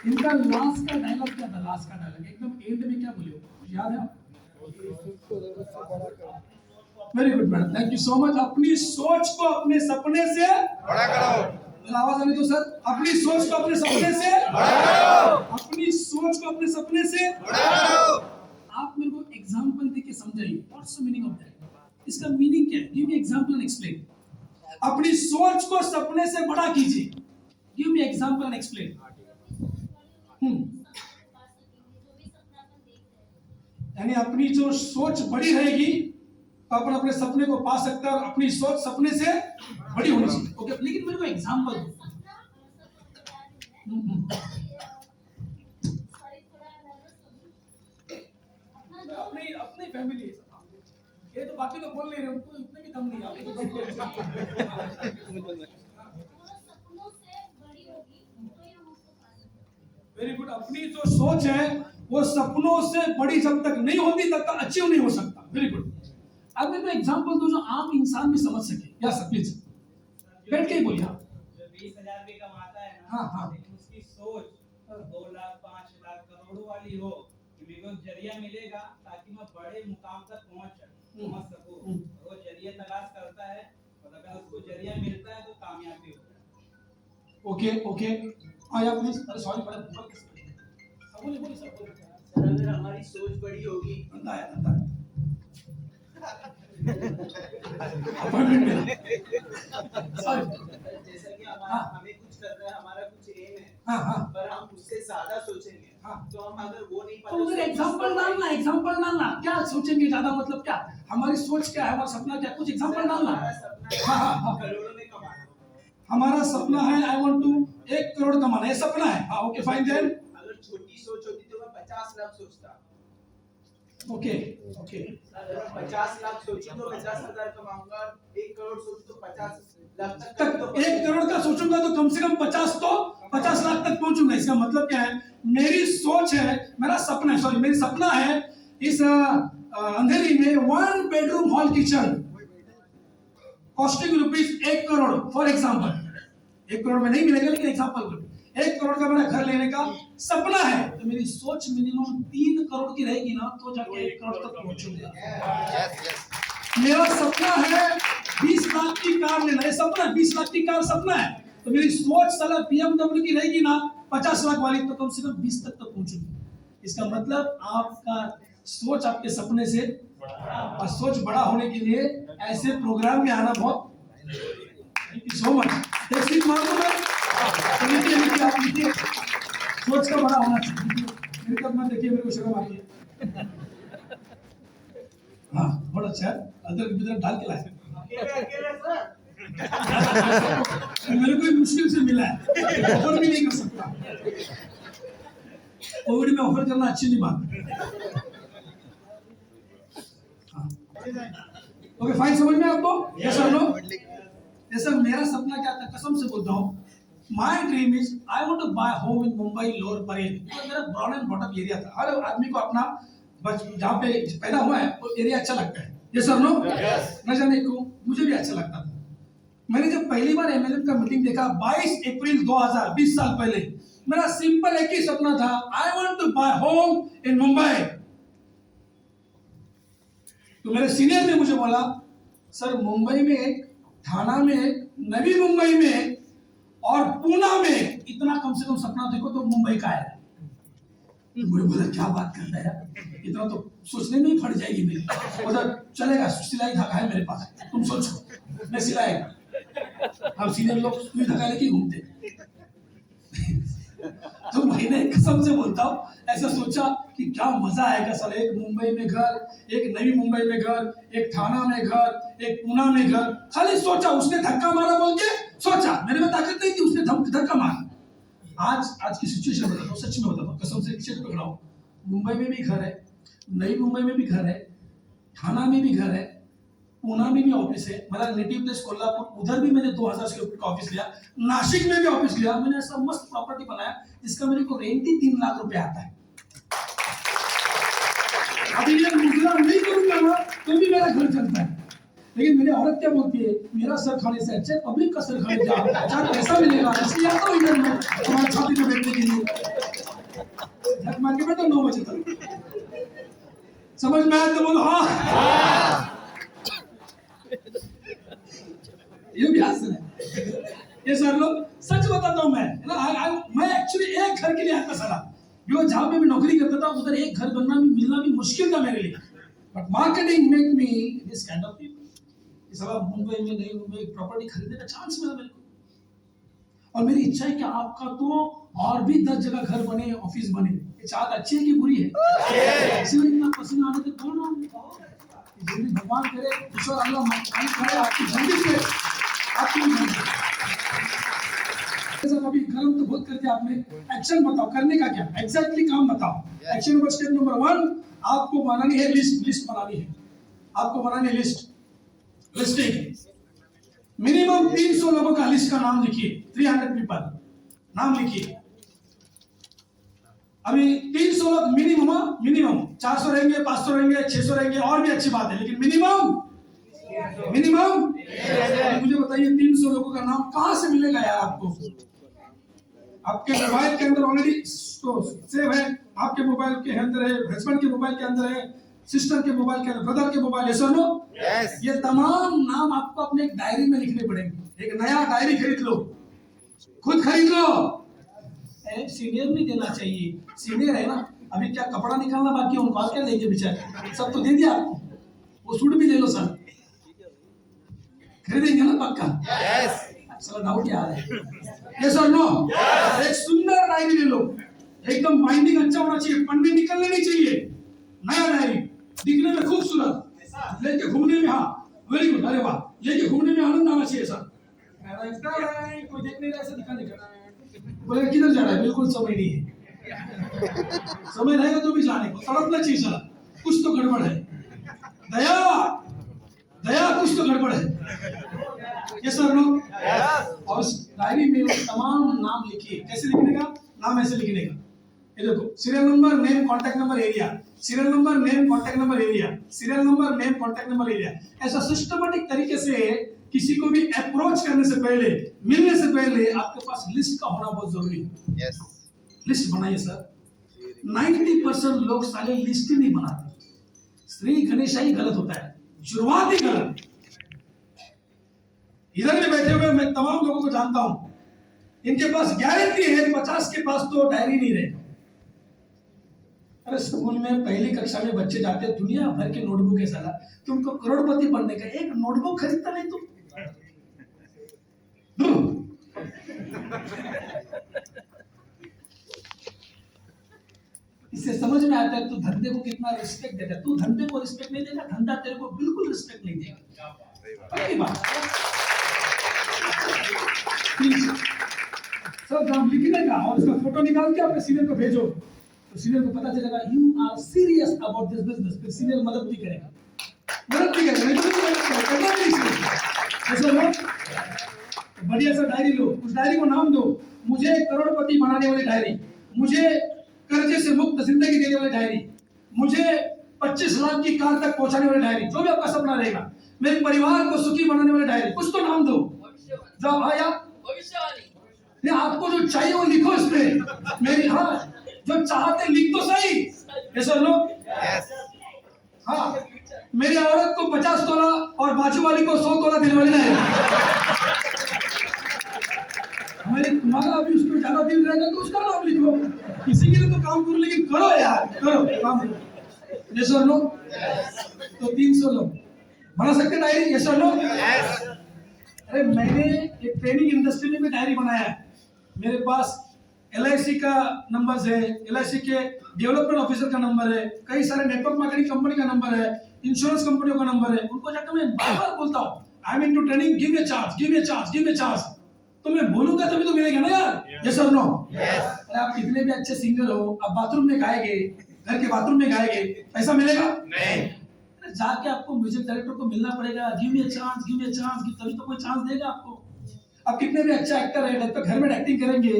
इनका लास्ट का डायलॉग क्या था? लास्ट का डायलॉग एकदम एंड में क्या बोले हो? याद है? Very good madam, thank you so much. अपनी सोच को अपने सपने से बड़ा करो। आवाज आने दो सर। अपनी सोच को अपने सपने से बड़ा करो। अपनी सोच को अपने सपने से बड़ा करो। आप मेरे को एग्जांपल देके समझाइए, what's the meaning of that? इसका मीनिंग क्या है? Give me example and explain. अपनी सोच को सपने से बड़ा कीजिए। Give me example and explain. यानी अपनी जो सोच बड़ी रहेगी तो अपन अपने सपने को पा सकते हैं, और अपनी सोच सपने से बड़ी होनी चाहिए। ओके, लेकिन मेरे को एग्जांपल दो। अपनी अपनी फैमिली, ये तो बाकी तो बोल नहीं रहे, उनको इतने भी दम नहीं है। Very good. अपनी जो सोच है वो सपनों से बड़ी जब तक नहीं होती तब तक अचीव नहीं हो सकता। Very good. अब मैं तो एग्जांपल दो जो आम इंसान भी समझ सके। या सर प्लीज बैठ के ही बोलिए। 20,000 भी कमाता है ना, हाँ हाँ, लेकिन उसकी सोच 2 लाख 5 लाख करोड़ों वाली हो कि मेरे को जरिया मिलेगा ताकि मैं बड़े मुकाम तक पहुंच सकूं। वो जरिया तलाश करता है और अगर उसको जरिया मिलता है तो कामयाबी हो जाती है। ओके ओके, आया प्लीज। अरे सॉरी पहले बोलिए बोलिए सर, बोलिए। सर अगर हमारी सोच बड़ी होगी, अंधा है, अंधा है। अपॉइंटमेंट में सॉरी। जैसा कि हमें कुछ करना है, हमारा कुछ एम है, हाँ हाँ, पर हम उससे ज्यादा सोचेंगे, हाँ। तो हम अगर वो नहीं तो उधर एग्जांपल डालना, एग्जांपल डालना। क्या सोचेंगे ज्यादा मतलब क्या? हमारी सोच क्या है, हमारा सपना क्या? कुछ एग्जांपल डालना। हमारा सपना है हाँ हाँ हाँ, करोड़ों में कमाना। हमारा सपना है आई वांट टू 1 करोड़ कमाना, ये सपना है। हाँ ओके फाइन देन। अगर छोटी सोच होती तो मैं 50 लाख सोचता। ओके ओके, अगर मैं 50 लाख सोचूं तो 50,000 कमाऊंगा, 1 करोड़ सोचूं तो 50 लाख तक तो 1 करोड़ का सोचूंगा तो कम से कम 50 लाख तक पहुंचूंगा। इसका मतलब क्या है? मेरी सोच है, मेरा सपना है, सॉरी मेरी सपना है इस अंधेरी में 1 bedroom hall kitchen costing rupees 1 crore for example. 1 crore में नहीं मिलेगा लेकिन एग्जांपल 1 करोड़ का मेरा घर लेने का सपना है। तो मेरी सोच मिनिमम 3 करोड़ की रहेगी ना, तो जाके 1 करोड़ तक पहुंचूंगा। मेरा सपना है 20 लाख की कार लेना, ये सपना है। 20 लाख की कार सपना है, तो मेरी सोच साला BMW की रहेगी ना 50 लाख वाली, तो कम से कम 20 तक पहुंचूंगी। इसका मतलब आपका सोच आपके सपने से, और सोच बड़ा होने के लिए ऐसे प्रोग्राम में आना बहुत। Thank you so much. देखिए आप लिखिए, सोच का बड़ा होना चाहिए। मेरे तब मैं देखिए, मेरे को शर्म आती है। हाँ बहुत अच्छा है, अदरक बिदरक डाल के लाए। मेरे को मुश्किल से मिला है, ऑफर भी नहीं कर सकता। कोविड में ऑफर करना अच्छी नहीं बात। ओके फाइन, समझ में आपको? यस और नो? जैसे मेरा सपना क्या था, कसम से बोलता हूँ, my dream is I want to buy home in Mumbai Lower Parel. मेरा ब्रॉड एंड बॉटम एरिया था। हर आदमी को अपना जहाँ पे पैदा हुआ है वो एरिया अच्छा लगता है। यस और नो? न जाने क्यों मुझे भी अच्छा लगता था। मैंने जब पहली बार एमएलएम का मीटिंग देखा 22 अप्रैल 2000, 20 साल पहले, मेरा सिंपल एक ही सपना था, I want to buy home in Mumbai. तो मेरे सीनियर ने मुझे बोला, सर मुंबई में एक, थाना में एक, नवी मुंबई में एक, और पूना में, इतना कम से कम सपना देखो तो मुंबई का है। मुझे बोला क्या बात करता है, इतना तो सोचने में ही फट जाएगी मेरी। बोला चलेगा, सिलाई धागा है मेरे पास, तुम सोचो मैं सिलाएगा। हम सीनियर लोग सुई धागा लेके घूमते। तो मैंने कसम से बोलता हूँ ऐसा सोचा कि क्या मजा आएगा सर, एक मुंबई में घर, एक नवी मुंबई में घर, एक थाना में घर, एक पूना में घर। खाली सोचा, उसने धक्का मारा बोल के सोचा, मेरे में ताकत नहीं थी, उसने धक्का मारा। आज की सिचुएशन बताता हूँ, सच में बताता हूँ, कसम से चेक पकड़ा हूँ। मुंबई में भी घर है, नई मुंबई में भी घर है, थाना में भी घर है, पूना में भी ऑफिस है। मेरा नेटिव प्लेस कोल्हापुर, उधर भी मैंने 2000 स्क्वायर फीट का ऑफिस लिया। नासिक में भी ऑफिस लिया। मैंने ऐसा मस्त प्रॉपर्टी बनाया जिसका मेरे को रेंट ही 3 लाख रुपए आता है। अभी ये मुजरा नहीं करूंगा ना तो भी मेरा घर चलता है। लेकिन मेरी औरत क्या बोलती है, मेरा सर खाने से अच्छा पब्लिक का सर खाने जा, अच्छा पैसा मिलेगा, इसलिए आता हूँ इधर में तुम्हारे छाती को बैठने के लिए। झक मार के बैठो 9 बजे तक। समझ में आया तो बोलो हाँ। ये भी हंस रहे ये सर लोग। सच बताता हूँ मैं एक्चुअली एक घर के लिए आता साला, जो जहाँ पे मैं नौकरी करता था उधर एक घर बनना भी मिलना भी मुश्किल था मेरे लिए, but marketing make me this kind of people. इस बार मुंबई में नई मुंबई प्रॉपर्टी खरीदने का चांस मिला मेरे को, और मेरी इच्छा है कि आपका तो और भी 10 जगह घर बने, ऑफिस बने। ये चाहत अच्छी है कि बुरी है? इसलिए इतना पसीना आने के कौन हो, जल्दी भगवान करे, ईश्वर अल्लाह मालिक करे आपकी जल्दी से आपकी जल्दी। सर अभी गरम तो बहुत कर दिया आपने, एक्शन बताओ करने का क्या एग्जैक्टली काम बताओ। एक्शन नंबर स्टेप नंबर 1, आपको बनानी है लिस्ट बनानी है, आपको बनानी है लिस्टिंग। मिनिमम 300 लोगों का लिस्ट का नाम लिखिए, 300 पीपल नाम लिखिए। अभी 300 लोग मिनिमम 400 रहेंगे, 500 रहेंगे, 600 रहेंगे, और भी अच्छी बात है, लेकिन मिनिमम मुझे बताइए 300 लोगों का नाम कहां से मिलेगा यार आपको? आपके मोबाइल के अंदर ऑलरेडी सेव है, आपके मोबाइल के अंदर है, हस्बैंड के मोबाइल के अंदर है, सिस्टर के मोबाइल के अंदर, ब्रदर के मोबाइल, यस और नो? ये तमाम नाम आपको अपने एक डायरी में लिखने पड़ेंगे। एक नया डायरी खरीद लो, खुद खरीद लो। सीनियर भी देना चाहिए, सीनियर है ना, अभी क्या कपड़ा निकालना बाकी है उनको, क्या लेंगे बेचारे, सब तो दे दिया आपको, वो सूट भी ले लो सर, खरीदेंगे ना पक्का? चलो डाउट यार है, यस और नो? एक सुंदर डायरी ले लो, एकदम बाइंडिंग अच्छा होना चाहिए, पन्ने निकलने नहीं चाहिए, नया डायरी दिखने में खूबसूरत, लेके घूमने में, हाँ वेरी गुड, अरे वाह, लेके घूमने में आनंद आना चाहिए सर। कोई देख नहीं रहा ऐसा दिखा बोले किधर जा रहा है, बिल्कुल समय नहीं है, समय रहेगा तो भी जाने को तड़पना चाहिए सर, कुछ तो गड़बड़ है, दया कुछ तो गड़बड़ है, ये सर लोग। और उस डायरी में तमाम नाम लिखिए, कैसे लिखने का? नाम ऐसे लिखने का, ये देखो, serial number, name, contact number, area, serial number, name, contact number, area, serial number, name, contact number, area. ऐसा सिस्टमैटिक तरीके से किसी को भी अप्रोच करने से पहले, मिलने से पहले आपके पास लिस्ट का होना बहुत जरूरी है। लिस्ट बनाइए सर। 90% लोग साले लिस्ट ही नहीं बनाते। श्री गणेशा ही गलत होता है, शुरुआत ही गलत। इधर में बैठे हुए मैं तमाम लोगों को जानता हूं, इनके पास गारंटी है 50 के पास तो डायरी नहीं रहेगा। अरे स्कूल में पहली कक्षा में बच्चे जाते हैं, दुनिया भर के नोटबुक है साला, तुमको करोड़पति बनने का एक नोटबुक खरीदता नहीं तुम? इससे समझ में आता है तू धंधे को कितना रिस्पेक्ट देता है। तू धंधे को रिस्पेक्ट नहीं देगा, धंधा तेरे को बिल्कुल रिस्पेक्ट नहीं देगा। पक्की बात। सब नाम लिखने का और उसका फोटो निकाल के अपने सीनियर को भेजो, तो सीनियर को पता चलेगा you are serious about this business. फिर सीनियर मदद भी करेगा, बढ़िया सा डायरी लो, उस डायरी को नाम दो, मुझे करोड़पति बनाने वाली डायरी, मुझे कर्जे से मुक्त जिंदगी देने वाली डायरी, मुझे 25 लाख की कार तक पहुंचाने वाली डायरी, जो भी आपका सपना रहेगा, मेरे परिवार को सुखी बनाने वाली डायरी, कुछ तो नाम दो। जब आया आपको जो चाहिए वो लिखो इसमें। मेरी हाँ जो चाहते लिख तो सही, ऐसा लो। हाँ मेरी औरत को 50 तोला और बाजू वाली को 100 तोला देने वाली है। हमारे तुम्हारा अभी उसको ज्यादा दिल रहेगा तो उसका नाम लिखो, किसी के लिए तो काम करो, लेकिन करो यार, करो काम। यस और नो? तो 300 लोग बना सकते डायरी, यस और नो? अरे मैंने एक ट्रेनिंग इंडस्ट्री में भी डायरी बनाया है। मेरे पास LIC का नंबर है, LIC के डेवलपमेंट ऑफिसर का नंबर है, कई सारे नेटवर्क मार्केटिंग कंपनी का नंबर है, इंश्योरेंस कंपनियों का नंबर है। उनको जाकर मैं बार-बार बोलता हूँ I am into training, give me chance, give me chance, give me chance. तो मैं बोलूंगा तभी तो मिलेगा ना यार, यस और नो? अरे आप कितने भी अच्छे सिंगर हो, आप बाथरूम में गाएंगे, घर के बाथरूम में गाएंगे, पैसा मिलेगा नहीं। जाके आपको म्यूजिक डायरेक्टर को मिलना पड़ेगा, give me a chance, give me a chance, तभी तो कोई चांस देगा आपको। आप कितने भी अच्छा एक्टर है, जब तक घर में एक्टिंग करेंगे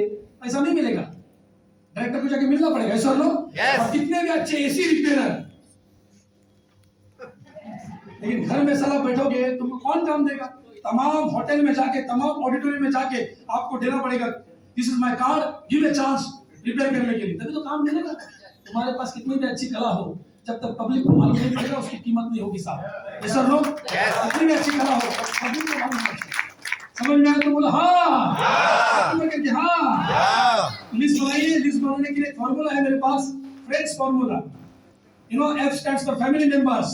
पैसा नहीं मिलेगा, डायरेक्टर को जाके मिलना पड़ेगा, ऐसा लो। और कितने भी अच्छे AC रिपेयरर, लेकिन घर में साला बैठोगे तुमको कौन काम देगा? तमाम होटल में जाके, तमाम ऑडिटोरियम में जाके आपको देना पड़ेगा, this is my card, give a chance, repair करने के लिए, तभी तो काम मिलेगा। तुम्हारे पास कितनी भी अच्छी कला हो, जब तक पब्लिक को मालूम नहीं पड़ेगा उसकी कीमत नहीं होगी साहब। ये सब लोग कितनी भी अच्छी कला हो, पब्लिक को मालूम नहीं पड़ेगा। समझ में आया तो बोलो हाँ, हाँ। लिस्ट बनाइए, लिस्ट बनाने के लिए फॉर्मूला है मेरे पास, friends formula. You know F stands for family members,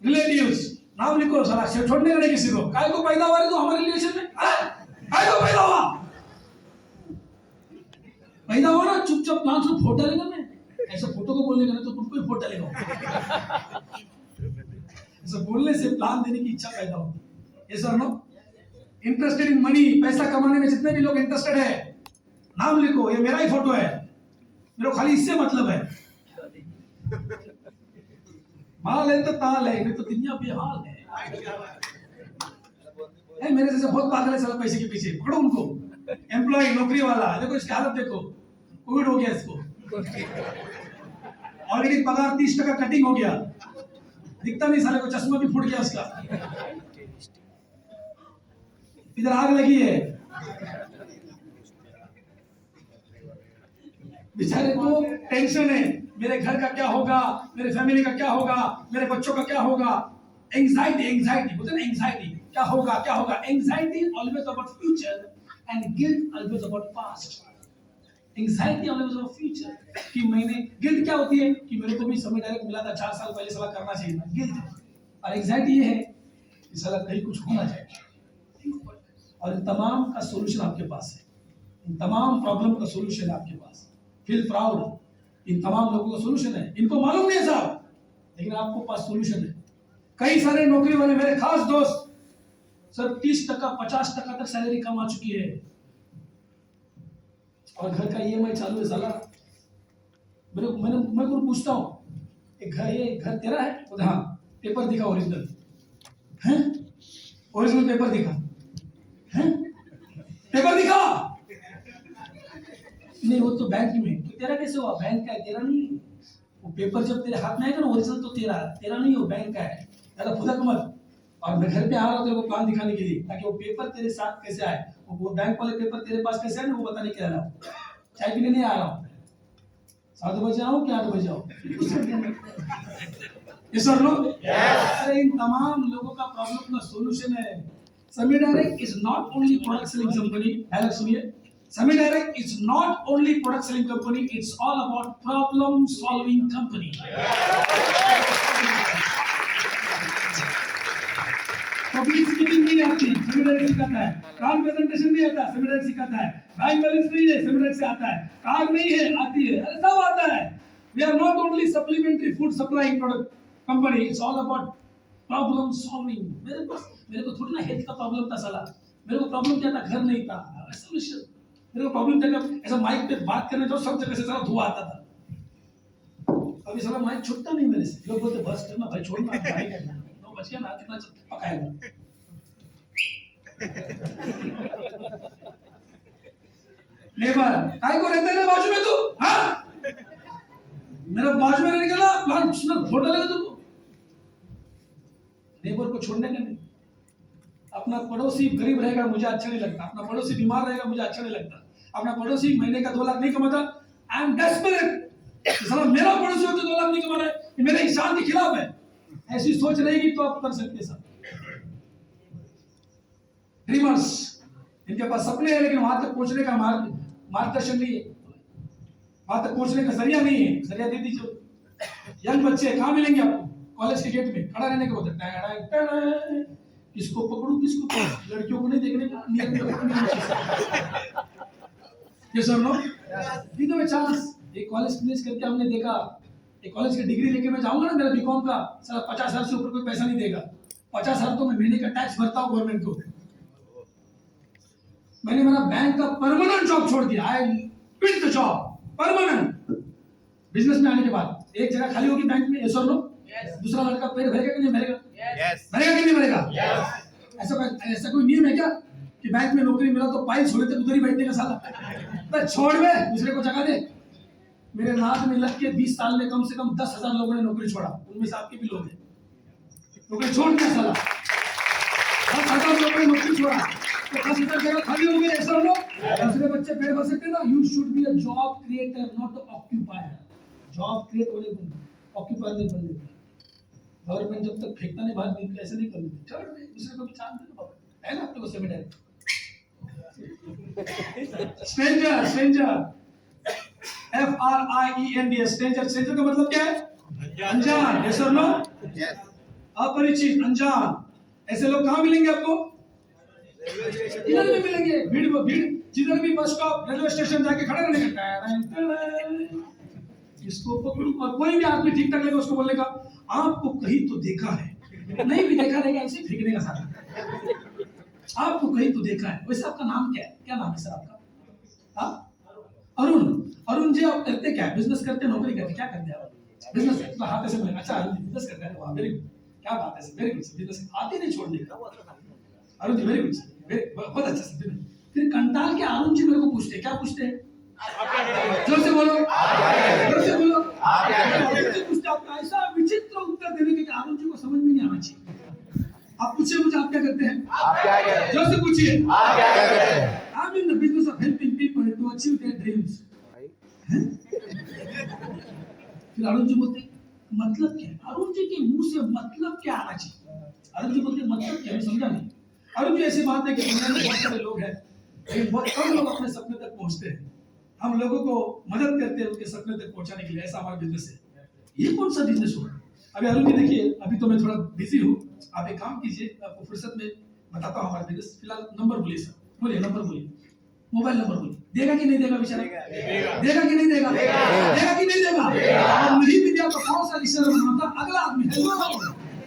relatives. नाम लिखो सारा, छोड़ने का नहीं किसी को। काय को पैदा हुआ है तो हमारे रिलेशन में, काय को पैदा हुआ, पैदा हुआ ना चुपचाप प्लान से फोटो डालेगा। मैं ऐसा फोटो को बोलने का नहीं तो तुमको ही फोटो डालेगा। ऐसा बोलने से प्लान देने की इच्छा पैदा होती है। यस और नो? इंटरेस्टेड इन मनी, पैसा कमाने में जितने भी लोग इंटरेस्टेड है, नाम लिखो। ये मेरा ही फोटो है, मेरे को खाली इससे मतलब है। माल है तो ताल है, नहीं तो दुनिया बेहाल है। मेरे जैसे बहुत पागल है साला पैसे के पीछे, पकड़ो उनको। एम्प्लॉय, नौकरी वाला, देखो इसकी हालत देखो, कोविड हो गया इसको, ऑलरेडी पगार 30% कटिंग हो गया, दिखता नहीं साले को, चश्मा भी फूट गया उसका, इधर आग लगी है बेचारे को। टेंशन है, मेरे घर का क्या होगा, मेरे फैमिली का क्या होगा, मेरे बच्चों का क्या होगा। एंजाइटी, एंजाइटी बोलते हैं ना, एंजाइटी, क्या होगा क्या होगा। Anxiety always about future and guilt always about past. Anxiety always about future कि मैंने, गिल्ट क्या होती है कि मेरे को भी समय डायरेक्ट मिला था 4 साल पहले, साला करना चाहिए था, गिल्ट। और एंजाइटी ये है कि साला कहीं कुछ होना चाहिए। और इन तमाम का सॉल्यूशन आपके पास है, इन तमाम प्रॉब्लम का सॉल्यूशन है आपके पास। फील प्राउड, इन तमाम लोगों का सॉल्यूशन है। इनको मालूम नहीं है साहब, लेकिन आपको पास सॉल्यूशन है। कई सारे नौकरी वाले मेरे खास दोस्त सर 30%, 50% तक सैलरी कमा चुकी है, और घर का ईएमआई चालू है साला। मैं पूछता हूँ, एक घर, ये घर तेरा है? बोले हाँ। पेपर दिखा ओरिजिनल, हैं? ओरिजिनल पेपर दिखा, हैं? पेपर दिखा नहीं, वो तो बैंक में। तो तेरा कैसे हुआ? बैंक का है, तेरा नहीं। वो पेपर जब तेरे हाथ में आएगा ना, ओरिजिनल तो तेरा नहीं, वो बैंक का है। ज्यादा फुदक मत। और मैं घर पे आ रहा हूँ तेरे को प्लान दिखाने के लिए, ताकि वो पेपर तेरे साथ कैसे आए, वो बैंक वाले पेपर तेरे पास कैसे आए ना, वो बताने के लिए आ रहा हूँ। चाय पीने नहीं आ रहा हूँ। 7 बजे आऊँ कि 8 बजे आऊँ? ये सर लोग, अरे इन तमाम लोगों का प्रॉब्लम का सॉल्यूशन है। समी direct is not only product selling company. Direct सुनिए, Semi Direct is not only product selling company, it's all about problem solving company. Public speaking नहीं आती, Semi Direct सिखाता है। काम प्रेजेंटेशन नहीं आता, Semi Direct सिखाता है। बैंक बैलेंस नहीं है, Semi Direct से आता है। कार नहीं है, आती है, अरे सब आता है। We are not only supplementary food supplying product company, it's all about problem solving. मेरे को थोड़ी ना हेल्थ का प्रॉब्लम था साला, मेरे को प्रॉब्लम क्या था, घर नहीं था, सॉल्यूशन। मेरे को प्रॉब्लम था कि ऐसा माइक पे बात करने जाओ, सब जगह से सारा धुआं आता था। अभी साला माइक छूटता नहीं मेरे से। लोग बोलते बस करना भाई, छोड़ना भाई, करना तो बच गया ना, कितना पकाएगा। लेबर काय को रहते हैं बाजू में तू, हाँ? मेरा बाजू में रहने के ना प्लान फोटो लगा तुमको। लेबर को छोड़ने का नहीं। अपना पड़ोसी गरीब रहेगा मुझे अच्छा नहीं लगता, अपना पड़ोसी बीमार रहेगा मुझे अच्छा नहीं लगता, अपना पड़ोसी महीने का 2 लाख नहीं कमाता, आई एम डेस्परेट। साला मेरा पड़ोसी होते 2 लाख नहीं कमा रहा है, ये मेरे इंसान के खिलाफ है। ऐसी सोच रहेगी तो आप कर सकते हैं। सब ड्रीमर्स, इनके पास सपने हैं, लेकिन वहां तक पहुंचने का मार्गदर्शन नहीं है, वहां तक पहुंचने का जरिया नहीं है। जरिया दे दीजिए। यंग बच्चे कहाँ मिलेंगे आपको? कॉलेज के गेट में खड़ा रहने के बोलते हैं, किसको पकड़ूं किसको पकड़ूं, लड़कियों को नहीं देखने का नियत में। ये सर नो, दी दो चांस। एक कॉलेज फिनिश करके हमने देखा, एक कॉलेज की डिग्री लेके मैं जाऊंगा ना, मेरा बीकॉम का, साला 50,000 से ऊपर कोई पैसा नहीं देगा। 50,000 तो मैं महीने का टैक्स भरता हूँ गवर्नमेंट को। मैंने मेरा बैंक का परमानेंट जॉब छोड़ दिया, I quit the job permanent. Business में आने के बाद एक जगह खाली होगी बैंक में, यस और नो? दूसरा लड़का पेड़ भरेगा कि नहीं भरेगा? भरेगा कि नहीं भरेगा? ऐसा कोई नियम है क्या कि बैंक में नौकरी मिला तो पाइल छोड़े तक उधर ही बैठने का साला? बस छोड़ में दूसरे को जगह दे। मेरे नाक में लग के 20 साल में कम से कम 10,000 लोगों ने नौकरी छोड़ा, उनमें से आपके भी लोग हैं। नौकरी छोड़ दिया साला, 10,000 लोगों ने नौकरी छोड़ा। तो 10,000 जगह खाली हो गई, ऐसा हो दूसरे बच्चे पेड़ भर सकते हैं ना। You should be a job creator, not occupier. Job create होने को, ऑक्यूपायर नहीं बनने को। गवर्नमेंट जब तक फेंकता नहीं बाहर, नहीं ऐसे नहीं करूँगी। चलो दूसरे को भी चांस दे दो, है ना अपने को सेमेटर। Stranger, stranger, FRIEND, stranger. Stranger का मतलब क्या है? अनजान। यस और नो? अपरिचित, अनजान। ऐसे लोग कहाँ मिलेंगे आपको? इधर भी मिलेंगे। भीड़ भीड़, जिधर भी बस स्टॉप, रेलवे स्टेशन जाके खड़े रहने का, इसको पकड़ू। और कोई भी आदमी ठीक ठाक लेगा, उसको बोलने का आपको कहीं तो देखा है, नहीं भी देखा रहेगा, ऐसे फेंकने का सारा। आपको कहीं तो देखा है। वैसे आपका नाम क्या है? क्या नाम है सर आपका? हाँ, अरुण। अरुण जी, आप करते क्या है? बिजनेस करते, नौकरी करते, क्या करते हैं आप? बिजनेस करते, तो हाथ ऐसे मिलेगा। अच्छा अरुण जी बिजनेस करते हैं, वाह वेरी गुड, क्या बात है sir, very good sir, business आते नहीं छोड़ने का। Arun ji very good sir, बहुत अच्छा सर। फिर कंटाल के अरुण जी मेरे को पूछते, क्या पूछते हैं? जोर से बोलो, जोर से बोलो। पूछते, आपका ऐसा विचित्र उत्तर देने के अरुण जी को समझ में नहीं आना चाहिए। आप पूछिए मुझे, आप क्या करते हैं? आप क्या करते हैं? जोर से पूछिए, आप क्या करते हैं? I'm in the business of helping people to achieve their dreams. फिर अरुण जी बोलते मतलब क्या है? अरुण जी के मुंह से मतलब क्या आना चाहिए? अरुण जी बोलते मतलब क्या है, समझा नहीं। अरुण जी ऐसी बात है कि दुनिया में बहुत सारे लोग हैं, लेकिन बहुत कम लोग अपने सपने तक पहुंचते हैं। हम लोगों को मदद करते हैं उनके सपने तक पहुंचाने के लिए, ऐसा हमारा बिजनेस है। ये कौन सा बिजनेस हुआ? अभी अरुण जी देखिए, अभी तो मैं थोड़ा बिजी हूँ, आप एक काम कीजिए, आपको फुर्सत में बताता हूँ हमारा बिजनेस। फिलहाल नंबर बोलिए सर, बोलिए नंबर बोलिए, मोबाइल नंबर बोलिए। देगा कि नहीं देगा बेचारा? देगा कि नहीं देगा? देगा कि नहीं देगा? और नहीं भी दिया तो कौन सा रिश्तेदार बनाता? अगला आदमी है,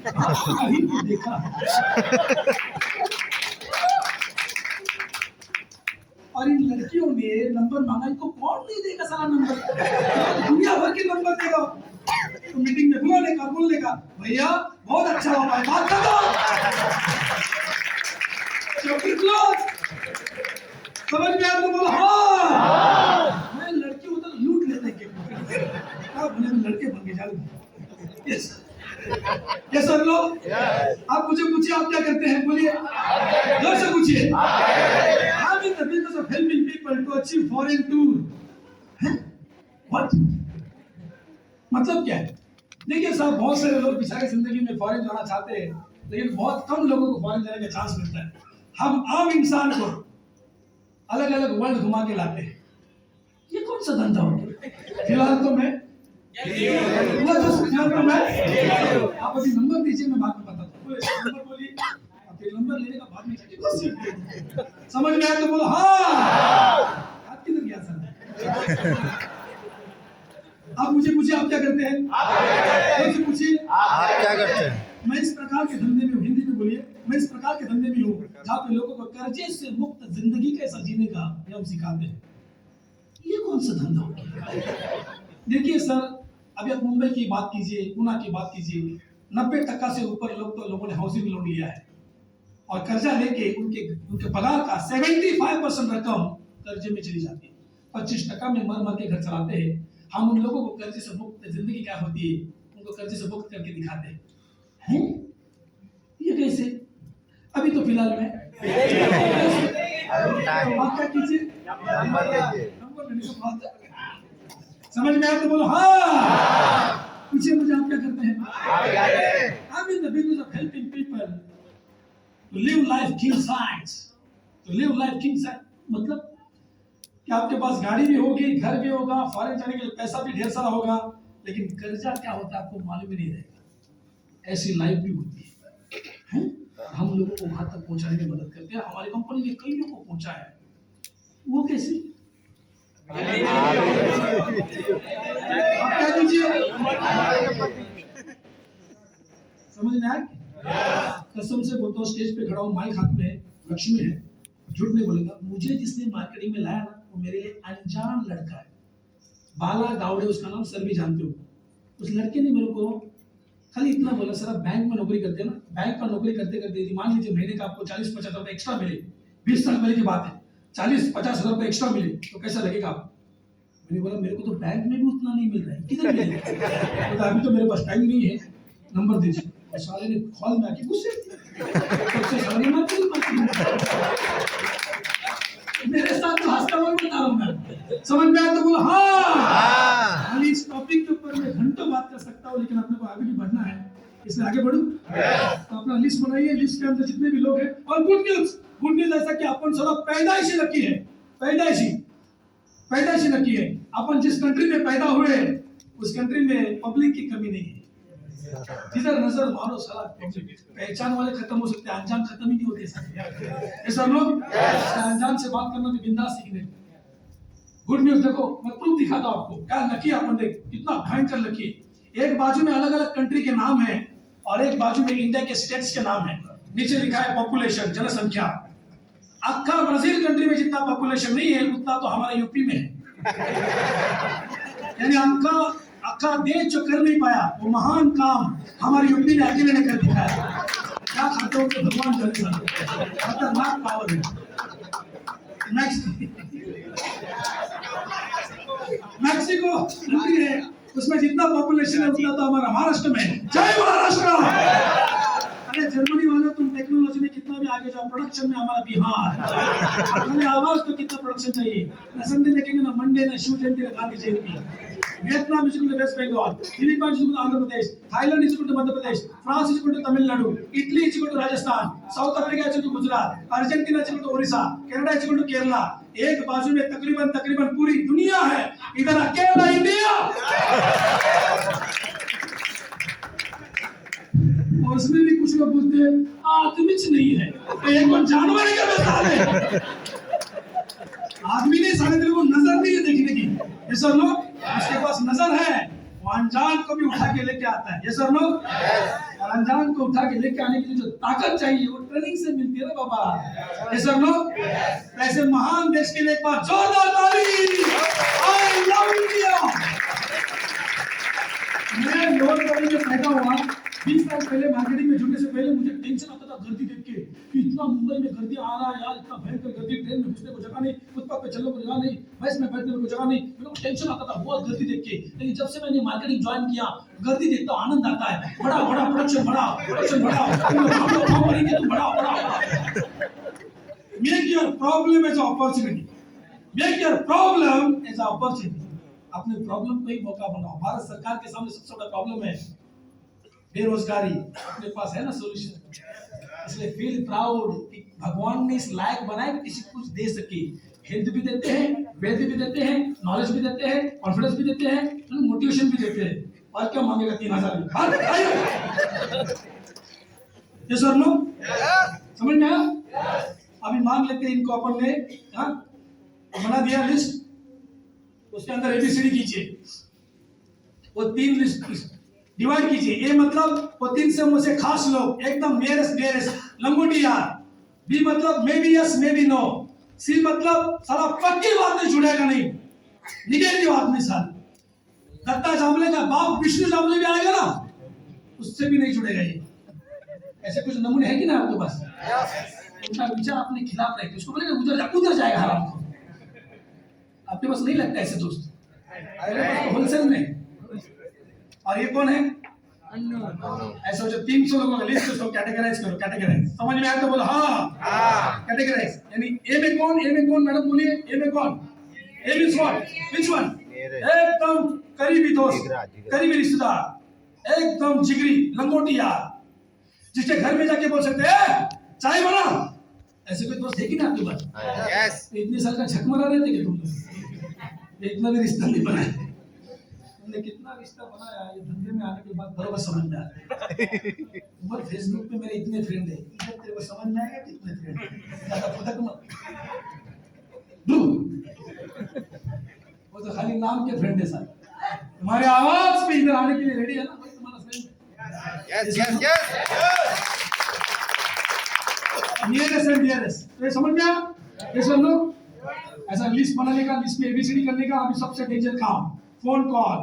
आपको कहीं भी देखा। और इन लड़कियों ने नंबर मांगा, इनको कौन नहीं देगा सारा नंबर? दुनिया भर के नंबर देगा। तो मीटिंग में बोलने का भैया बहुत अच्छा हुआ है, बात कर दो, चौकी क्लोज। समझ में आया तो बोलो हाँ। मैं लड़की उधर लूट लेते हैं, आप लड़के बन के जाओ। यस यस सर लोग, आप मुझे पूछिए आप क्या करते हैं, बोलिए जोर से पूछिए। I'm in the business of helping people to achieve foreign tour. What? मतलब क्या है? देखिए साहब, बहुत सारे लोग बेचारे जिंदगी में फॉरेन जाना चाहते हैं, लेकिन बहुत कम लोगों को फॉरेन जाने का चांस मिलता है। हम आम इंसान को अलग अलग वर्ल्ड घुमा के लाते हैं। ये कौन सा धंधा हो गया? फिलहाल तो मैं आप अभी नंबर दीजिए, मैं बाद में बताता हूँ। नंबर बोलिए, आप नंबर लेने का बाद में समझ में आया तो बोलो हाँ। हाथ किधर गया सर? आप मुझे पूछिए आप क्या करते हैं? पूछिए आप क्या करते हैं? मैं इस प्रकार के धंधे में हूँ, हिंदी में बोलिए, मैं इस प्रकार के धंधे में हूँ जहाँ पे लोगों को कर्जे से मुक्त जिंदगी कैसा जीने का हम सिखाते हैं। ये कौन सा धंधा हो गया? देखिए सर, अभी आप मुंबई की बात कीजिए, पुणे की बात कीजिए, 90% से ऊपर लोगों ने हाउसिंग लोन लिया है और कर्जा लेके उनके पगार का 75% रकम कर्जे में चली जाती है। 25% में मर के घर चलाते हैं। हम उन लोगों को कर्जे से मुक्त जिंदगी क्या होती है उनको कर्जे से मुक्त करके दिखाते हैं। ये कैसे? अभी तो फिलहाल में आप क्या कीजिए, समझ में आया तो बोलो हाँ। पूछिए मुझे आप क्या करते हैं? I'm in the business of helping people to live life king size. To live life king size मतलब कि आपके पास गाड़ी भी होगी, घर भी होगा, फॉरेन जाने के लिए पैसा भी ढेर सारा होगा, लेकिन कर्जा क्या होता है आपको मालूम ही नहीं रहेगा। ऐसी लाइफ भी होती है। हम लोगों को वहां तक पहुंचाने में मदद करते हैं। हमारी कंपनी ने कई लोगों को पहुंचा है। वो कैसे? आप क्या कीजिए, समझ में आया? कसम से बोलता हूँ, स्टेज पे खड़ा हूँ, माइक हाथ में है, लक्ष्मी है, झूठ नहीं बोलेगा। मुझे जिसने मार्केटिंग में लाया ना, वो मेरे लिए अनजान लड़का है। बाला गावड़े उसका नाम, सर भी जानते हो। उस लड़के ने मेरे को खाली इतना बोला, सर आप बैंक में नौकरी करते हैं ना, बैंक पर नौकरी करते करते मान लीजिए महीने का आपको 40-50 रुपए एक्स्ट्रा मिले, 20 साल पहले की बात है, 40-50 हजार रुपए एक्स्ट्रा मिले तो कैसा लगेगा आपको? मैंने बोला मेरे को तो बैंक में भी उतना नहीं मिल रहा है, किधर मिलेगा? तो अभी तो मेरे पास टाइम नहीं है, नंबर दीजिए। साले ने हॉल में आके घुसे उससे साले मेरे साथ तो हंसता हुआ बता रहा हूँ मैं, समझ में आया तो बोला हाँ। खाली इस टॉपिक के ऊपर मैं घंटों बात कर सकता हूँ, लेकिन अपने को आगे भी बढ़ना है, इसलिए आगे बढ़ूं। तो अपना लिस्ट बनाइए, लिस्ट के अंदर जितने भी लोग हैं। और गुड न्यूज ऐसा कि अपन सारा पैदाइशी लकी है, पैदाइशी लकी है। अपन जिस कंट्री में पैदा हुए उस कंट्री में पब्लिक की कमी नहीं है। जिधर नजर मारो साला पहचान वाले खत्म हो सकते हैं, अनजान खत्म ही नहीं होते ऐसा लोग। अनजान से बात करना भी बिंदास सीखने। गुड न्यूज देखो, मैं प्रूफ दिखाता हूं आपको क्या लकी अपन देख कितना भयंकर लकी। एक बाजू में अलग अलग कंट्री के नाम है और एक बाजू में इंडिया के स्टेट्स के नाम है। नीचे लिखा है पॉपुलेशन, जनसंख्या। अक्खा ब्राजील कंट्री में जितना पॉपुलेशन नहीं है उतना तो हमारे यूपी में है। यानी अक्खा देश जो कर नहीं पाया वो महान काम हमारे यूपी ने अकेले ने कर दिखाया। क्या खाते हो तो भगवान जाने, खतरनाक पावर है। नेक्स्ट मैक्सिको कंट्री है, उसमें जितना पॉपुलेशन है उतना तो हमारा महाराष्ट्र में है। जय महाराष्ट्र। अरे जर्मनी वाले तुम टेक्नोलॉजी में कितना भी आगे जाओ, प्रोडक्शन में हमारा बिहार। हमें आवाज तो कितना प्रोडक्शन चाहिए ना, संडे देखेंगे ना, मंडे ना, शिव जयंती ना, Gandhi Jayanti. Vietnam is equal to West Bengal, Philippines is equal to Andhra Pradesh, Thailand is equal to Madhya Pradesh, France is equal to Tamil Nadu, Italy is equal to Rajasthan, South Africa is equal to Gujarat, Argentina is equal to Odisha, Canada is equal to Kerala. एक बाजू में तकरीबन पूरी दुनिया है, इधर अकेला India. और उसमें भी कुछ लोग बोलते हैं आदमीच नहीं है, तो एक बार जानवर ही का मिसाल है। आदमी नहीं, सारे दिल को नजर नहीं है देखने की। ये सर लोग उसके पास नजर है, वो अनजान को भी उठा के लेके आता है। ये सर लोग और अनजान को उठा के लेके आने के लिए जो ताकत चाहिए वो ट्रेनिंग से मिलती है ना बाबा। ये सर लोग ऐसे महान देश के लिए एक बार जोरदार ताली। I love India. मैं लोग में पैदा हुआ 20 साल पहले, मार्केटिंग में जुड़ने से पहले मुझे टेंशन आता था गर्दी देख के कि इतना मुंबई में गर्दी आ रहा है यार, इतना भयंकर गर्दी, ट्रेन में घुसने को जगह नहीं, फुटपाथ पे चलने को जगह नहीं, बस में बैठने को जगह नहीं। मेरे को टेंशन आता था बहुत गर्दी देख के। लेकिन जब से मैंने मार्केटिंग ज्वाइन किया, गर्दी देखता हूं आनंद आता है। बड़ा प्रोडक्शन बढ़ाओ, हम करेंगे तुम बढ़ाओ। Make your problem as opportunity, make your problem as opportunity. अपने प्रॉब्लम को ही मौका बनाओ। भारत सरकार के सामने सबसे बड़ा प्रॉब्लम है बेरोजगारी, अपने पास है ना सॉल्यूशन। इसलिए फील प्राउड कि भगवान ने इस लायक बनाया कि किसी को कुछ दे सके। हेल्थ भी देते हैं, वेल्थ भी देते हैं, नॉलेज भी देते हैं, कॉन्फिडेंस भी देते हैं, मोटिवेशन भी देते हैं। और क्या मांगेगा 3000 ये सर नो समझ में आया? अभी मांग लेते हैं इनको अपन ने बना दिया लिस्ट, उसके अंदर एबीसीडी कीजिए, वो 3 लिस्ट डिवाइड कीजिए। ए मतलब वो 3 से मुझसे खास लोग, एकदम नियरेस्ट लंगोटी यार। बी मतलब maybe yes maybe no. C मतलब सारा पक्की बात में जुड़ेगा नहीं, निगेटिव आदमी साल। दत्ता जामले का बाप विष्णु जामले भी आएगा ना, उससे भी नहीं जुड़ेगा ये। ऐसे कुछ नमूने हैं कि ना आपके पास? उनका विचार अपने खिलाफ रहते, उसको बोलेगा उधर जाएगा हराम को। आपके पास नहीं लगता ऐसे दोस्त? होलसेल में। और ये कौन है? ऐसा जो 300 लोगों का लिस्ट, उसको कैटेगराइज करो। कैटेगराइज समझ में आया तो बोलो हाँ। कैटेगराइज यानी ए में कौन मैडम बोलिए, ए में कौन? ए मींस व्हाट? Which one? एकदम करीबी दोस्त, करीबी रिश्तेदार, एकदम जिगरी लंगोटी यार, जिसके घर में जाके बोल सकते हैं चाय बना। ऐसे कोई दोस्त है कि ना आपके पास? यस। इतने साल का झक मारा रहते कि तुम इतना भी रिश्ता नहीं बनाया। तुमने कितना रिश्ता बनाया ये धंधे में आने के बाद बराबर समझ में आ रहा है। उमर फेसबुक पे मेरे इतने फ्रेंड है, तेरे को समझ में आएगा कितने फ्रेंड है। ज्यादा फुदक मत, वो तो खाली नाम के फ्रेंड है साहब। तुम्हारे आवाज पे इधर आने के लिए रेडी है ना भाई तुम्हारा friend? Yes yes yes. Nearest and dearest, ये समझ में आया? ये सब लोग ऐसा लिस्ट बनाने का, लिस्ट में एबीसीडी करने का अभी सबसे डेंजर काम फोन कॉल।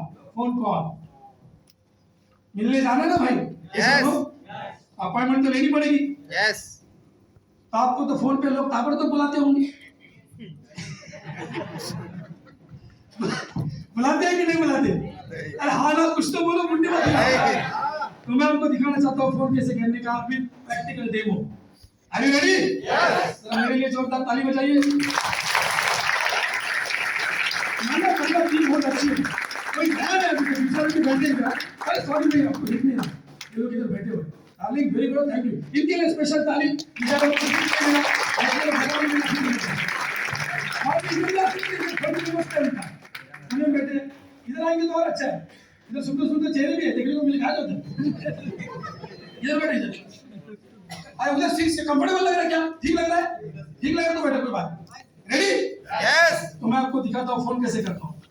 मिलने जाना है ना भाई? यस। अपॉइंटमेंट तो लेनी पड़ेगी। यस। तो आपको तो फोन पे लोग ताबड़तोड़ बुलाते होंगे। बुलाते हैं कि नहीं बुलाते? अरे हाँ ना, कुछ तो बोलो, मुंडी मत हिलाओ। तो मैं आपको दिखाना चाहता हूँ फोन कैसे करने का with practical demo. Are you ready? Yes. मेरे लिए जोरदार ताली बजाइए। मैंने पहला टीम बहुत अच्छी है। कोई नया है अभी तक दूसरा भी बैठे हैं। अरे सॉरी नहीं आपको दिख नहीं रहा। ये लोग इधर बैठे हुए। Darling very good, thank you. इनके लिए स्पेशल ताली। इधर लोग खुशी से मेरा ऐसे भगवान ने खुशी दी। और इधर थोड़ी व्यवस्था है इनका। हमें बैठे इधर आएंगे तो और अच्छा है। इधर सुंदर सुंदर चेहरे भी है, देखने को मिल खाया जाता है। इधर बैठे इधर। अरे उधर सीट से कंफर्टेबल लग रहा है क्या? ठीक लग रहा है? ठीक लग रहा है तो बैठो, कोई बात। रेडी? यस। तो मैं आपको दिखाता हूँ फोन कैसे करता हूँ।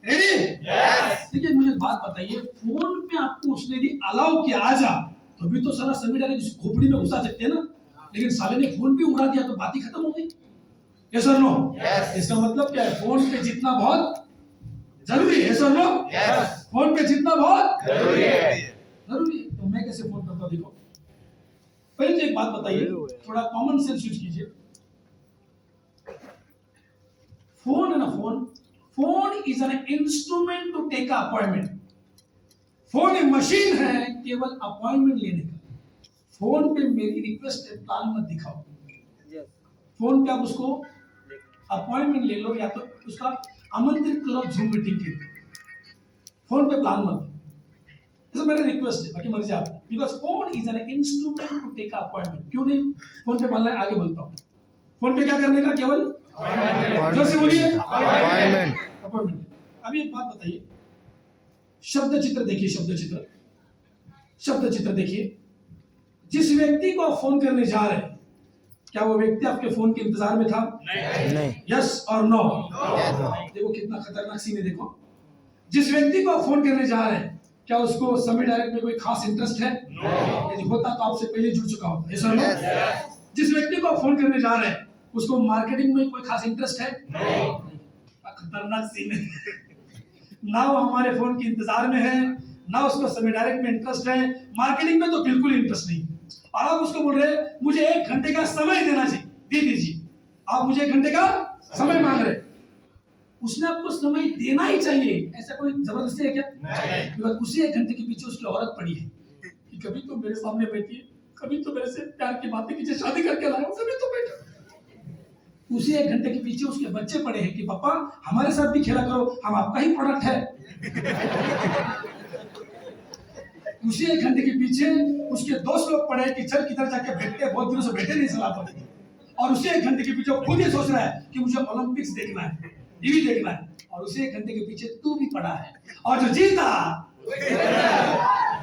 रेडी? यस। देखिए मुझे बात बताइए, फोन पे आपको उसने भी अलाउ किया आजा, तो अभी तो सारा सभी डायरेक्ट खोपड़ी में घुसा सकते हैं ना, लेकिन साले ने फोन पे उड़ा दिया तो बात ही खत्म हो गई। यस और नो? यस। इसका मतलब क्या है? फोन पे जितना बहुत जरूरी है। यस और नो? यस। फोन पे जितना बहुत जरूरी है। जरूरी है। तो मैं कैसे फोन करता हूँ देखो। पहले तो एक बात बताइए, थोड़ा कॉमन सेंस यूज कीजिए। फोन है ना, phone is an instrument to take appointment. Phone एक मशीन है केवल अपॉइंटमेंट लेने का। फोन पे मेरी रिक्वेस्ट है प्लान मत दिखाओ। फोन पे आप उसको अपॉइंटमेंट ले लो या तो उसका आमंत्रित करो जूम मीटिंग के लिए। फोन पे प्लान मत दो। ऐसा मेरा रिक्वेस्ट है, बाकी मर्जी आपकी। Because phone is an instrument to take appointment. क्यों नहीं? फोन पे बोलना है, आगे बोलता हूँ। फोन पे क्या करने का? केवल जोर से बोलिए, अपॉइंटमेंट। अभी एक बात बताइए, शब्द चित्र देखिए, शब्द चित्र देखिए। जिस व्यक्ति को आप फोन करने जा रहे हैं, क्या वो व्यक्ति आपके फोन के इंतजार में था? नहीं। यस और नो? देखो कितना खतरनाक सीन है। देखो, जिस व्यक्ति को आप फोन करने जा रहे हैं, क्या उसको समी डायरेक्ट में कोई खास इंटरेस्ट है? यदि होता तो आपसे पहले जुड़ चुका होता। यस और नो? जिस व्यक्ति को आप फोन करने जा रहे हैं, उसको मार्केटिंग में कोई खास इंटरेस्ट है? खतरनाक सीन है। ना वो हमारे फोन के इंतजार में है, ना उसको समी डायरेक्ट में इंटरेस्ट है, मार्केटिंग में तो बिल्कुल इंटरेस्ट नहीं। और आप उसको बोल रहे हैं मुझे 1 घंटे का समय देना चाहिए, दे दीजिए। आप मुझे 1 घंटे का समय मांग रहे हैं, उसने आपको समय देना ही चाहिए। ऐसा कोई जबरदस्ती है क्या? नहीं। उसी 1 घंटे के पीछे उसकी औरत पड़ी है कि कभी तो मेरे सामने बैठी है, कभी तो मेरे से प्यार की बातें कीजिए, शादी करके लाया, कभी तो बैठा। उसी 1 घंटे के पीछे उसके बच्चे पड़े हैं कि पापा हमारे साथ भी खेला करो, हम आपका ही प्रोडक्ट है। उसी 1 घंटे के पीछे उसके दोस्त लोग पड़े हैं कि चल किधर जाके बैठते हैं, बहुत दिनों से बैठे नहीं सलाह पर। और उसी 1 घंटे के पीछे खुद ये सोच रहा है कि मुझे ओलंपिक्स देखना है, टीवी देखना है। और उसी 1 घंटे के पीछे तू भी पड़ा है, और जो जीता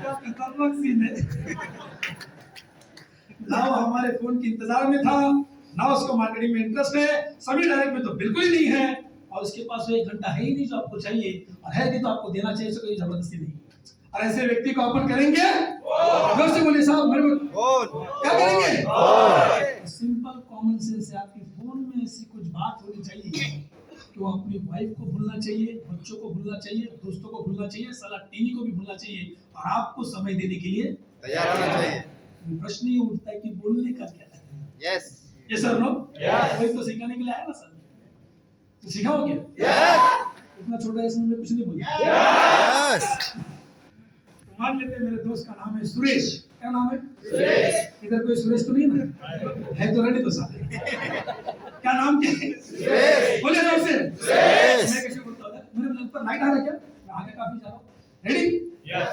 खतरनाक सीन है। ना वो हमारे फोन के इंतजार में था, ना उसको मार्केटिंग में इंटरेस्ट है, सभी डायरेक्ट में तो बिल्कुल ही नहीं है, और उसके पास वो 1 घंटा है ही नहीं जो आपको चाहिए, और है भी तो आपको देना चाहिए, इसको कोई जबरदस्ती नहीं। और ऐसे व्यक्ति को अपन करेंगे, जोर से बोलिए साहब, मेरे को क्या करेंगे? सिंपल कॉमन सेंस है। आपके फोन में ऐसी कुछ बात होनी चाहिए तो अपनी वाइफ को भूलना चाहिए, बच्चों को भूलना चाहिए, दोस्तों को भूलना चाहिए, साला टीवी को भी भूलना चाहिए, और आपको समय देने के लिए तैयार होना चाहिए। प्रश्न ये उठता है कि बोलने का क्या है? यस। Yes sir, no? वही तो सिखाने के लिए आया ना सर, तो सिखाओगे? इतना छोटा है इसमें कुछ नहीं बोलिए। मान लेते हैं मेरे दोस्त का नाम है सुरेश। क्या नाम है? सुरेश। इधर कोई सुरेश तो नहीं है तो रहने दो साहब। क्या नाम क्या है? सुरेश। बोले जोर से, सुरेश। मैं कैसे बोलता हूँ? मेरे मुंह पर लाइट आ रहा है क्या? मैं आगे काफी जा रहा हूँ। रेडी? यस।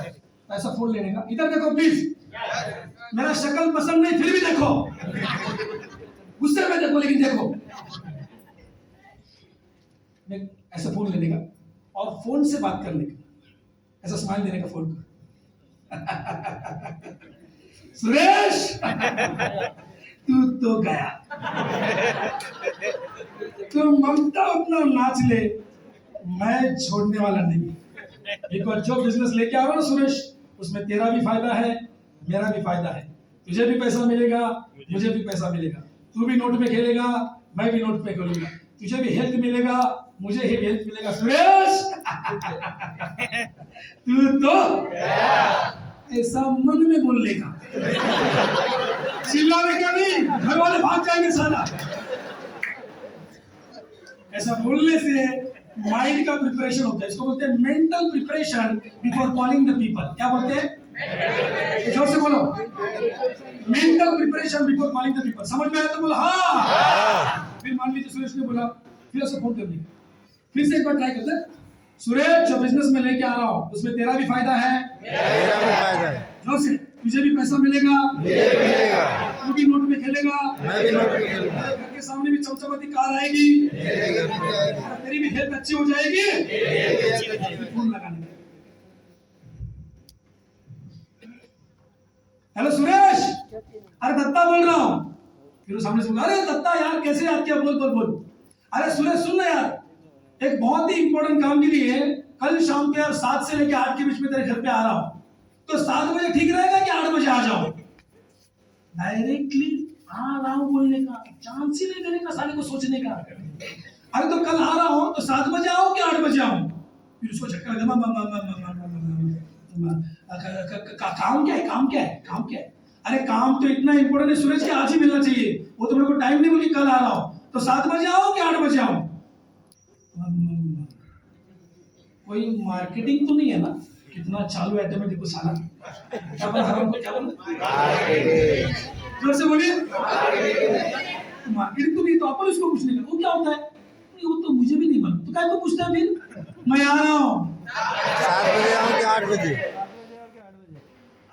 पैसा फोन लेने का। इधर देखो प्लीज। मेरा शक्ल पसंद नहीं फिर भी देखो, गुस्से में देखो, लेकिन देखो। ऐसा फोन लेने का और फोन से बात करने का, ऐसा स्माइल देने का फोन को। सुरेश तू तो गया, तू ममता उतना नाच ले, मैं छोड़ने वाला नहीं। एक बार जो बिजनेस लेके आ रहा ना सुरेश, उसमें तेरा भी फायदा है, मेरा भी फायदा है। तुझे भी पैसा मिलेगा, मुझे भी पैसा मिलेगा। तू भी नोट पे खेलेगा, मैं भी नोट पे खेलूंगा। तुझे भी हेल्थ मिलेगा, मुझे ही हेल्थ मिलेगा। सुरेश तू तो ऐसा मन में बोलने का, चिल्लाने का नहीं, घर वाले भाग जाएंगे साला। ऐसा बोलने से माइंड का प्रिपरेशन होता है, इसको बोलते हैं mental preparation before calling the people. क्या बोलते हैं? जोर से बोलो, mental preparation before calling the people. समझ में आया तो बोलो हाँ। फिर मान लीजिए सुरेश ने बोला, फिर उसे फोन कर दिया, फिर से एक बार ट्राई करते हैं। सुरेश, जो बिजनेस में लेके आ रहा हूँ उसमें तेरा भी फायदा है, मेरा भी फायदा है, जोर से, तुझे भी पैसा मिलेगा, मुझे भी मिलेगा, तू भी नोट में खेलेगा, मैं भी नोट में खेलूंगा, घर के सामने भी चमचमाती कार आएगी, मेरे घर पे आएगा, तेरी भी हेल्थ अच्छी हो जाएगी। फोन लगाने का। हेलो सुरेश, अरे दत्ता बोल रहा हूँ। फिर वो सामने से बोला, अरे दत्ता यार कैसे याद किया, बोल बोल बोल। अरे सुरेश सुन ना यार, एक बहुत ही इंपॉर्टेंट काम के लिए कल शाम के यार 7 से लेकर 8 के बीच में तेरे घर पे आ रहा हूँ, तो 7 बजे ठीक रहेगा कि 8 बजे आ जाओ? डायरेक्टली आ रहा हूँ बोलने का चांस ही नहीं देने का, साले को सोचने का। अरे तो कल आ रहा हूँ तो 7 बजे आओ कि 8 बजे आऊँ? फिर उसको चक्कर लगा, काम क्या है, काम क्या है, काम क्या है? अरे काम तो इतना इंपॉर्टेंट है सूरज, के आज ही मिलना चाहिए। वो तो मेरे को टाइम नहीं बोली कल आ रहा हूँ, तो 7 बजे आओ कि 8 बजे आऊँ? कोई मार्केटिंग तो नहीं है ना? कितना चालू आइटम है देखो साला। क्या बोला हराम को, क्या बोला? जोर से बोलिए। मार्केटिंग तो नहीं, तो अपन उसको पूछने का वो क्या होता है? वो तो मुझे भी नहीं मालूम, तो क्या को पूछता है फिर? मैं आ रहा हूँ 7 बजे आऊँ कि 8 बजे?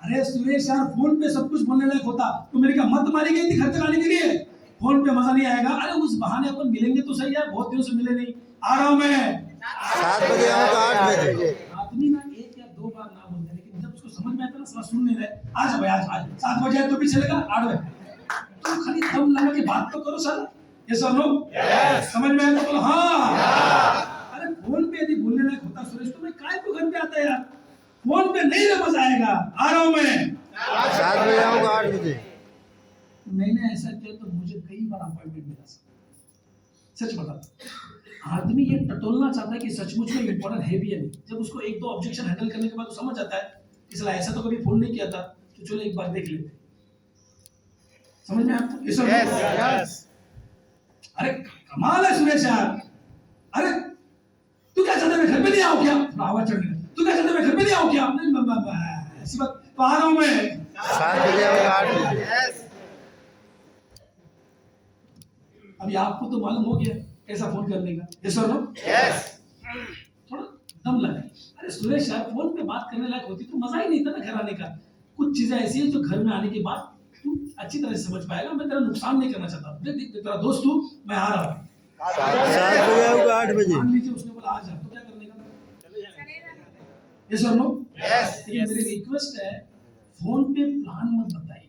अरे सुरेश यार, फोन पे सब कुछ बोलने लायक होता तो मेरी क्या मत मारी गई थी घर तक आने के लिए? फोन पे मजा नहीं आएगा। अरे उस बहाने अपन मिलेंगे तो सही यार, बहुत दिनों से मिले नहीं। आ रहा हूँ मैं 7 बजे आऊँ तो 8 बजे? आदमी ना 1 या 2 बार ना बोलते, लेकिन जब उसको समझ में आता ना साला सुन नहीं रहे। आज भाई आज 7 बजे तो भी चलेगा, 8 बजे तो खाली दम लगा के बात तो करो साला। ये सब लोग समझ में आया तो बोलो हाँ। अरे फोन पे यदि बोलने लायक होता सुरेश तो मैं काय को घर पे आता यार? फोन पे नहीं समझ आएगा। आ रहा हूँ मैं 7 बजे आऊँ कि 8 बजे? मैंने ऐसा किया तो मुझे कई बार अपॉइंटमेंट मिला। सच बता, आदमी ये टटोलना चाहता है कि सचमुच में इंपॉर्टेंट है भी या नहीं। जब उसको 1-2 ऑब्जेक्शन हैंडल करने के बाद वो समझ जाता है कि साला ऐसा तो कभी फोन नहीं किया था, तो चलो एक बार देख लेते। समझ में आपको? यस। अरे कमाल है सुरेश यार। अरे तू क्या चाहता है, मैं घर पे नहीं आऊँ क्या? आवाज चढ़ गया। तू क्या चाहता है, मैं घर पे नहीं आऊँ क्या? नहीं ऐसी बात तो आ रहा हूँ मैं 7 बजे आऊँ कि 8 बजे? अभी आपको तो मालूम हो गया कैसा फोन करने का। यस और नो? यस। थोड़ा दम लगा। अरे सुरेश यार, फोन पे बात करने लायक होती तो मजा ही नहीं था ना घर आने का। कुछ चीजें ऐसी है जो घर में आने के बाद तू अच्छी तरह से समझ पाएगा। मैं तेरा नुकसान नहीं करना चाहता, देख तेरा दोस्त हूँ, मैं आ रहा हूँ 7 बजे आऊँ कि 8 बजे? मान लीजिए उसने बोला आ जा, तो क्या करने का? यस और नो? यस। लेकिन मेरी रिक्वेस्ट है, फोन पे प्लान मत बताइए,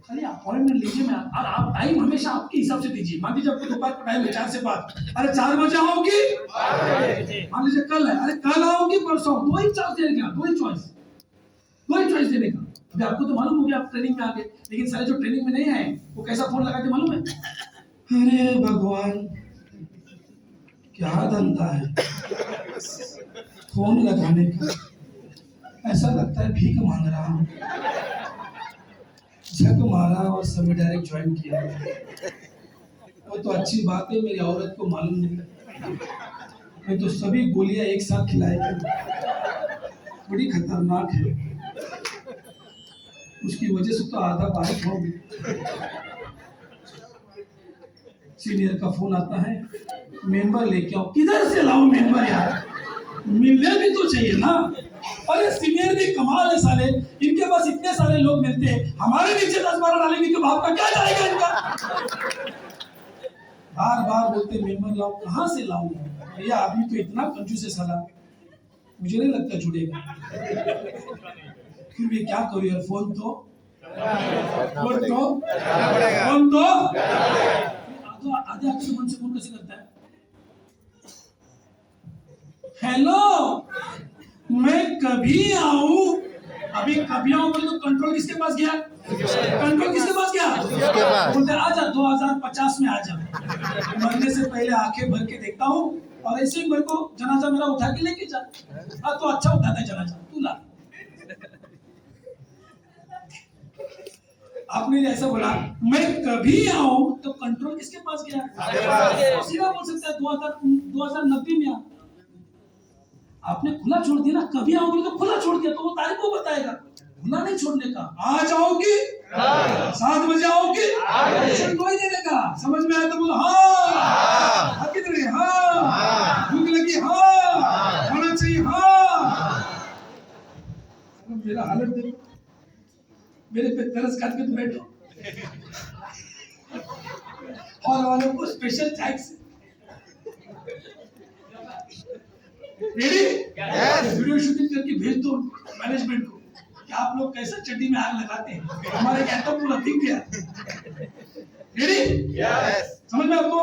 खाली अपॉइंटमेंट लीजिए। मैं और आप टाइम हमेशा आपके हिसाब से दीजिए। मान लीजिए आपको दोपहर का टाइम है 4 से 5, अरे 4 बजे आओगी? मान लीजिए कल है, अरे कल आओगी परसों? दो ही चॉइस देने का, दो ही चॉइस देने का। अभी आपको तो मालूम हो गया आप ट्रेनिंग में आ गए, लेकिन सारे जो ट्रेनिंग में नहीं आए वो कैसा फोन लगाते मालूम है? अरे भगवान, क्या धंधा है फोन लगाने का। ऐसा लगता है भीख मांग रहा हूँ। झक मारा और सभी डायरेक्ट ज्वाइन किया। वो तो अच्छी बात है मेरी औरत को मालूम नहीं, मैं तो सभी गोलियां एक साथ खिलाएगा। बड़ी खतरनाक है, उसकी वजह से तो आधा बारिश हो गई। सीनियर का फोन आता है, मेंबर लेके आओ। किधर से लाऊं मेंबर यार? मिलने भी तो चाहिए ना। अरे सीनियर भी कमाल है साले, इनके पास इतने सारे लोग मिलते हैं, हमारे नीचे 10-12 डालेंगे तो बाप का क्या जाएगा इनका? बार बार बोलते मेंबर लाओ, कहाँ से लाऊं भैया? अभी तो इतना कंजूस है साला, मुझे नहीं लगता छूटेगा। फिर भी क्या करूं यार, फोन तो आधे आपसे मन से फोन कैसे करता है? हेलो, मैं कभी आऊं? अभी कभी आऊं बोले तो कंट्रोल किसके पास गया? कंट्रोल किसके पास गया? उसके पास। बोलते आजा 2050 में आजा, मरने से पहले आंखें भर के देखता हूँ और ऐसे ही मेरे को जनाजा मेरा उठा के लेके जा। हाँ तो अच्छा उठाता है जनाजा, तू ला। आपने ऐसा बोला मैं कभी आऊं तो कंट्रोल किसके पास गया? तो सीधा बोल सकता है 2090 में आ। आपने खुला छोड़ दिया ना, कभी आऊं बोले तो खुला छोड़ दिया, तो वो तारीख को बताएगा। भूला नहीं छोड़ने का। आ जाओगी 7 बजे आओगी, ट्यूशन कोई देने का। समझ में आया तो बोलो हाँ। कितने हाँ, भूख लगी हाँ, खाना चाहिए हाँ। मेरा हालत देखो, मेरे पे तरस खा के बैठो और वालों को special thanks. Ready? Video shooting करके भेज दो मैनेजमेंट को कि आप लोग कैसे चड्डी में आग लगाते हैं, हमारे कहता पूरा दिख गया। रेडी? समझ में आपको?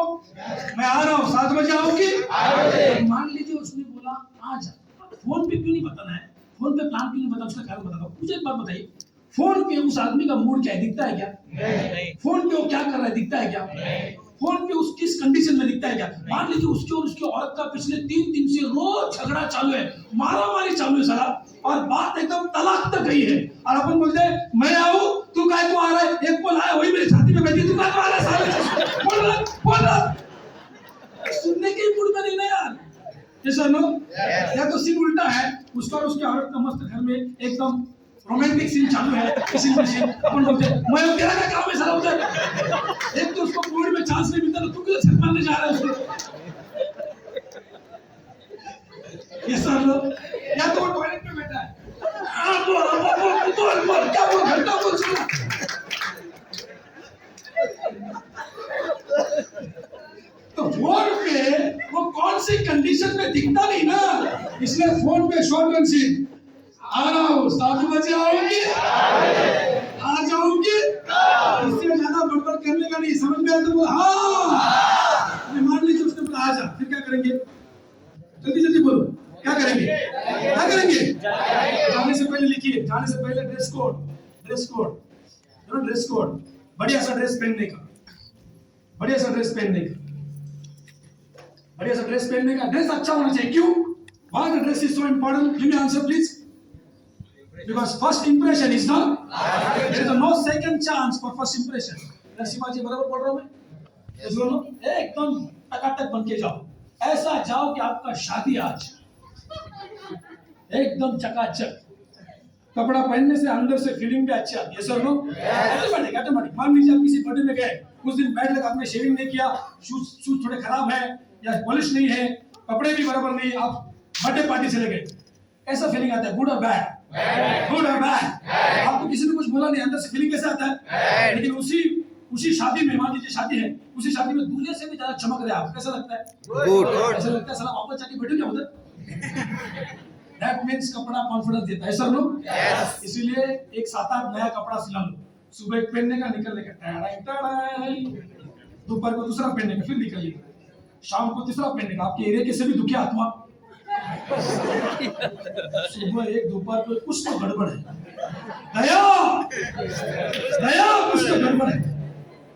मैं आ रहा हूँ 7 बजे आओगी। मान लीजिए उसने बोला आ जा, फोन पे क्यों नहीं बताना है, फोन पे प्लान क्यों नहीं बताना, उसका कारण बताता। मुझे एक बात बताइए, फोन पे उस आदमी का मूड क्या है, दिखता है क्या? नहीं। फोन पे वो क्या कर रहा है, दिखता है क्या? नहीं। फोन पे उस किस कंडीशन में दिखता है क्या? मान लीजिए उसके और उसकी औरत का पिछले 3 दिन से रोज झगड़ा चालू है, मारामारी चालू है साला, और बात एकदम तलाक तक गई है, और अपन बोलते हैं मैं आऊं तू काय को आ रहा है, एक को लाया वही मेरी छाती पे बैठी, तू काय को आ रहा है साले, बोल रहा सुनने के मूड में नहीं ना यार। जैसा नो या तो सीन उल्टा है, उसका और उसकी औरत का मस्त घर में एकदम रोमांटिक सीन चालू है, किसी सीन अपन बोलते हैं मैं तेरा क्या काम है साला उधर। एक तो उसको कोविड में चांस नहीं मिलता तो तू क्यों छत मारने जा रहा है उसको। ये सर लो, या तो वो टॉयलेट में बैठा है, बोल क्या बोल घंटा बोल सुना। तो फोन पे वो कौन सी कंडीशन में दिखता नहीं ना, इसलिए फोन पे शॉर्ट रन सीन। आ रहा हूँ 7 बजे आओगी, आ जाओगी, इससे ज्यादा बड़बड़ करने का नहीं। समझ में आया तो बोलो हाँ। मान लीजिए उसने बोला आ जा, फिर क्या करेंगे, जल्दी जल्दी बोलो क्या करेंगे, क्या करेंगे? जाने से पहले लिखिए, जाने से पहले dress code, dress code, dress code, बढ़िया सा ड्रेस पहनने का, बढ़िया सा ड्रेस पहनने का, बढ़िया सा ड्रेस पहनने का। ड्रेस अच्छा होना चाहिए, क्यों? Why the dress is so important? Give me answer please. Because first impression is not, there is no second chance for first impression. Narasimha जी बराबर बोल रहा हूँ मैं? सुनो, एकदम टकाटक बन के जाओ, ऐसा जाओ कि आपका शादी आज एकदम चकाचक। कपड़ा पहनने से अंदर से फीलिंग भी अच्छी आती है। Sir no automatic. मान लीजिए आप किसी बर्थडे में गए, उस दिन बैठ लगा, आपने शेविंग नहीं किया, शूज थोड़े खराब है या पॉलिश नहीं है, कपड़े भी बराबर नहीं, आप बर्थडे पार्टी चले गए, कैसा फीलिंग आता है? गुड और बैड? गुड और बैड। आपको किसी ने कुछ बोला नहीं, अंदर से फीलिंग कैसे आता है? लेकिन उसी शादी में, मान लीजिए शादी है, उसी शादी में दूल्हे से भी ज्यादा चमक रहे आप, कैसा लगता है? गुड। ऐसा लगता है साला वापस जाके बैठो क्या उधर। That means कपड़ा कॉन्फिडेंस देता है। सर नो इसीलिए एक 7-8 नया कपड़ा सिला लो, सुबह एक पहनने का, निकलने का, दोपहर को दूसरा पहनने का, फिर निकलिए, शाम को तीसरा पहनने का। आपके एरिया के से भी दुखी आत्मा, सुबह एक, दोपहर को कुछ तो गड़बड़ है, दया कुछ तो गड़बड़ है।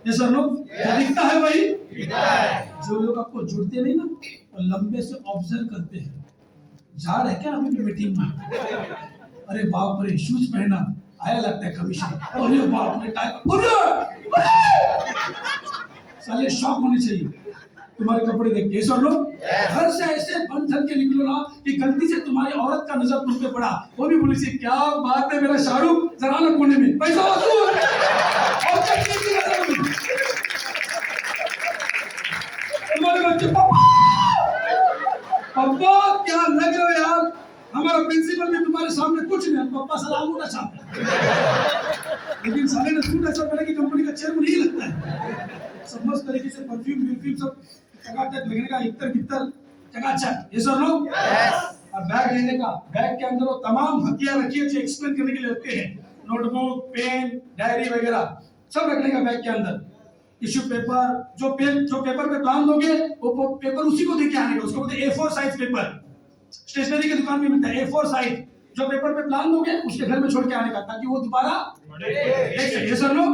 ये सर नो दिखता है भाई, जो लोग आपको जुड़ते नहीं ना, वो लंबे से ऑब्जर्व करते हैं, जा रहे क्या अभी भी मीटिंग में, अरे बाप रे शूज पहना, आया लगता है कमीशन, अरे बाप रे टाइप, साले शॉक होने चाहिए तुम्हारे कपड़े देख के। सर लोग घर से ऐसे बंद धर के निकलो ना कि गलती से तुम्हारी औरत का नजर तुम पे पड़ा, वो भी बोली सी क्या बात है मेरा शाहरुख, जरा ना कोने में पैसा वसूल और चटनी की नजर में। तुम्हारे बच्चे पप्पा क्या लग रहे हो यार, हमारा प्रिंसिपल भी तुम्हारे सामने कुछ नहीं, पप्पा सलाम होना चाहते हैं, लेकिन साले ने सूट ऐसा पहना कि कंपनी का चेयरमैन ही लगता है। सब मस्त तरीके से परफ्यूम सब चकाचक लगने का, इतर गितर चकाचक। ये सर लोग अब बैग लेने का, बैग के अंदर वो तमाम हथियार रखिए जो एक्सप्लेन करने के लिए रखते हैं, नोटबुक, पेन, डायरी वगैरह सब रखने का बैग के अंदर। टिश्यू पेपर, जो पेपर पे प्लान दोगे वो पेपर उसी को देके आने का, उसको बोलते हैं A4 साइज पेपर, स्टेशनरी की दुकान में मिलता है A4 साइज। जो पेपर पे प्लान दोगे उसके घर में छोड़ के आने का, ताकि वो दोबारा देख सके। ये सर लोग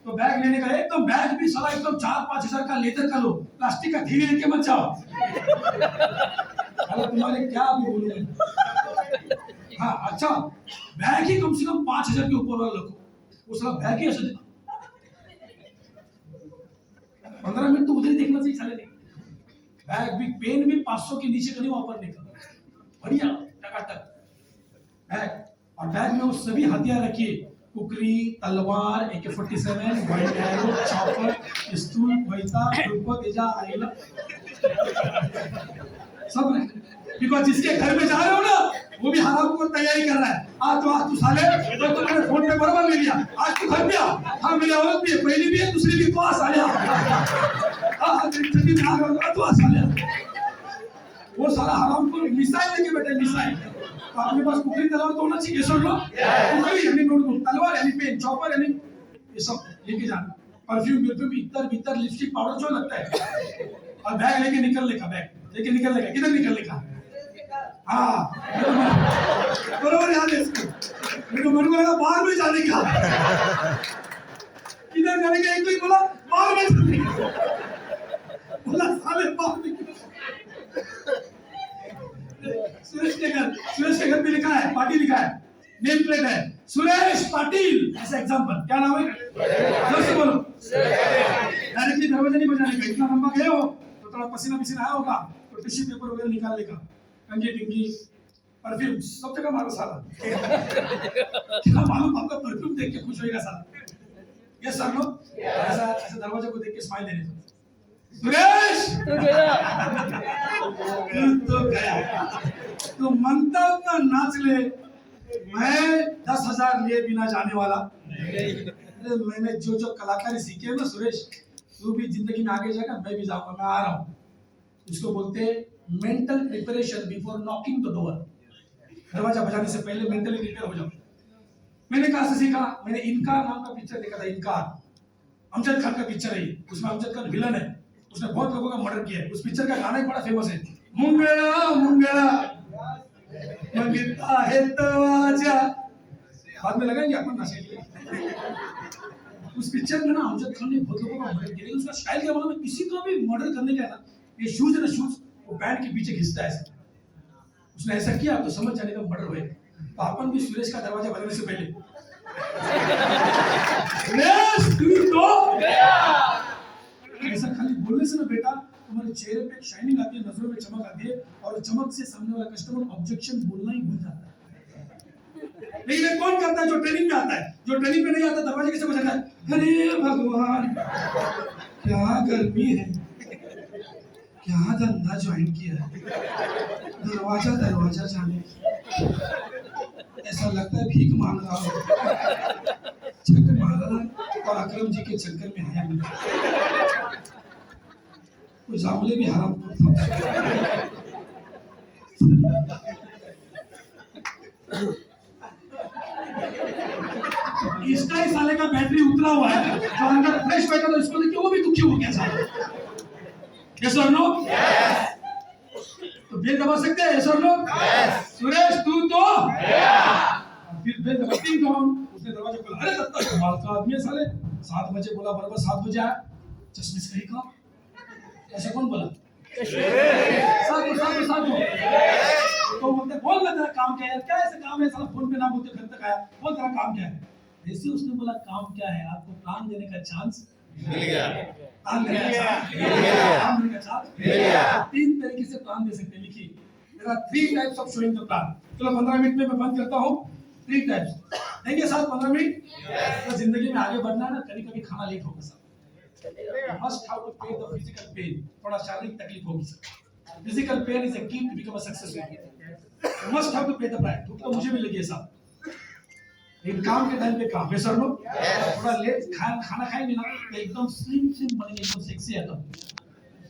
तो बैग लेने का, एकदम बैग भी साला एकदम 4-5 हजार का लेदर का लो, प्लास्टिक का थैली लेके मत जाओ, अरे तुम्हारे क्या भी बोलूं। हाँ अच्छा, बैग ही कम से कम 5,000 के ऊपर वाला रखो, वो साला बैग ही ऐसे 15 मिनट तो उधर ही देखना चाहिए साले ने। बैग भी, पेन भी 500 के नीचे का नहीं वापरने का, बढ़िया टकाटक बैग। और बैग में वो सभी हथियार रखिए, कुकरी, तलवार, AK-47, वाइट एरो, चॉपर, पिस्तूल, पैसा, तेजा, आइला, सब रखे। बिकॉज जिसके घर में जा रहे हो ना, वो भी हराम को तैयारी कर रहा है। आज तू साले, तो मैंने फोन पे बराबर ले लिया, आज तू घर पे आ। हाँ, मेरी औरत भी है, पहली भी है, दूसरी भी, तो आ साले। हाँ, छठी में आ गया, तो आ साले। वो सारा हराम को मिसाइल लेके बैठे, मिसाइल। तो आपके पास कुकरी तलवार तो होना चाहिए, सुन लो। कुकरी यानी नोटबुक, तलवार यानी पेन, चॉपर यानी ये सब लेके जाना। परफ्यूम, इतर, लिपस्टिक, पाउडर जो लगता है। और बैग लेके निकलने का, बैग लेके निकलने का, किधर निकलने का? हाँ, बराबर याद है इसको। मेरे को मन को लगा बाहर में जाने का। किधर जाने का? एक कोई बोला बाहर में जाने का। बोला साले बाहर में। सुरेश के घर पे लिखा है, पाटिल लिखा है, नेम प्लेट है, सुरेश पाटिल, ऐसा एग्जांपल। क्या नाम है? जोर से बोलो। डायरेक्टली दरवाजा नहीं बजाने का। इतना लंबा गए हो तो थोड़ा पसीना आया होगा, तो टिश्यू पेपर वगैरह निकालने का, कंघी टिंगी, परफ्यूम सब जगह मारो साला। क्या मालूम आपका परफ्यूम देख के खुश होएगा साला। यस सर, नो ऐसा दरवाजे को देख के स्माइल देने दो। सुरेश तो गया, तो मनता उतना नाच ले। मैं 10,000 लिए बिना जाने वाला। मैंने जो कलाकारी सीखे ना सुरेश, तू भी जिंदगी में आगे जाएगा, मैं भी जाऊंगा, मैं आ रहा हूँ। इसको बोलते हैं mental preparation before knocking the door. दरवाजा बजाने से पहले मेंटली प्रिपेयर हो जाओ। मैंने कहाँ से सीखा? मैंने इनकार नाम का पिक्चर देखा था, इनकार। अमजद खान का पिक्चर है, उसमें अमजद खान विलन है, उसने बहुत लोगों का मर्डर किया है। उस पिक्चर का गाना ही बड़ा फेमस है, मुंगेरा मुंगेरा मंगता है तो आजा। बाद में लगाएंगे अपन नशे के लिए। उस पिक्चर में ना अमजद खान ने बहुत लोगों का मर्डर किया, लेकिन उसका स्टाइल क्या मालूम है? किसी का भी मर्डर करने का है ना, ये शूज है ना, शूज वो पैंट के पीछे घिसता है ऐसा। उसने ऐसा किया तो समझ जाने का मर्डर हुए। तो अपन भी सुरेश का दरवाजा बजाने से पहले ऐसा खाली बोलने से ना बेटा, तुम्हारे चेहरे पे शाइनिंग आती है, नजरों में चमक आती है, और चमक से सामने वाला कस्टमर ऑब्जेक्शन बोलना ही भूल जाता है। लेकिन ये कौन करता है? जो ट्रेनिंग में आता है। जो ट्रेनिंग में नहीं आता, दरवाजे कैसे बजाता है? अरे भगवान, क्या गर्मी है, क्या धंधा ज्वाइन किया है, दरवाजा जाने ऐसा लगता है भीख मांग रहा हो, चक्कर मार रहा है। और अकरम जी के चक्कर में आया नहीं, तो जामले भी हराम था। इसका ही साले का बैटरी उतरा हुआ है, जो अंदर फ्रेश बैठा था, इसको देख के वो भी दुखी हो गया साला। यस और नो? तो बेल दबा सकते हैं? यस और नो? सुरेश तू तो फिर बेल दबा, टिंग टोंग। उसने दरवाजा खोला, अरे दत्ता कमाल का आदमी है साले। 7 बजे बोला, बराबर 7 बजे आया। चश्मिश कहीं का ऐसा कौन बोला? साथ तो बोलते बोल ना, तेरा काम क्या है? क्या ऐसा काम है साला? फोन पे ना बोलते घर तक आया, बोल तेरा काम क्या है? जैसे उसने बोला काम क्या है, आपको प्लान देने का चांस मिल गया। प्लान देने का चांस मिल गया। 3 तरीके से प्लान दे सकते हैं, लिखिए। There are 3 types of showing the plan. चलो 15 मिनट में मैं बंद करता हूँ। 3 टाइप्स देंगे साथ 15 मिनट। तो जिंदगी में आगे बढ़ना है ना, कभी खाना लेट होगा sir. Must have to pay the physical pain. थोड़ा शारीरिक तकलीफ होगी sir. Physical pain is a key to become a successful. You must have to pay the price. तो मुझे भी लगी है साहब। लेकिन काम के टाइम पे काम है सर। लोग थोड़ा लेट खाना खाएंगे ना, तो एकदम स्लिम बनेंगे, एकदम सेक्सी आता।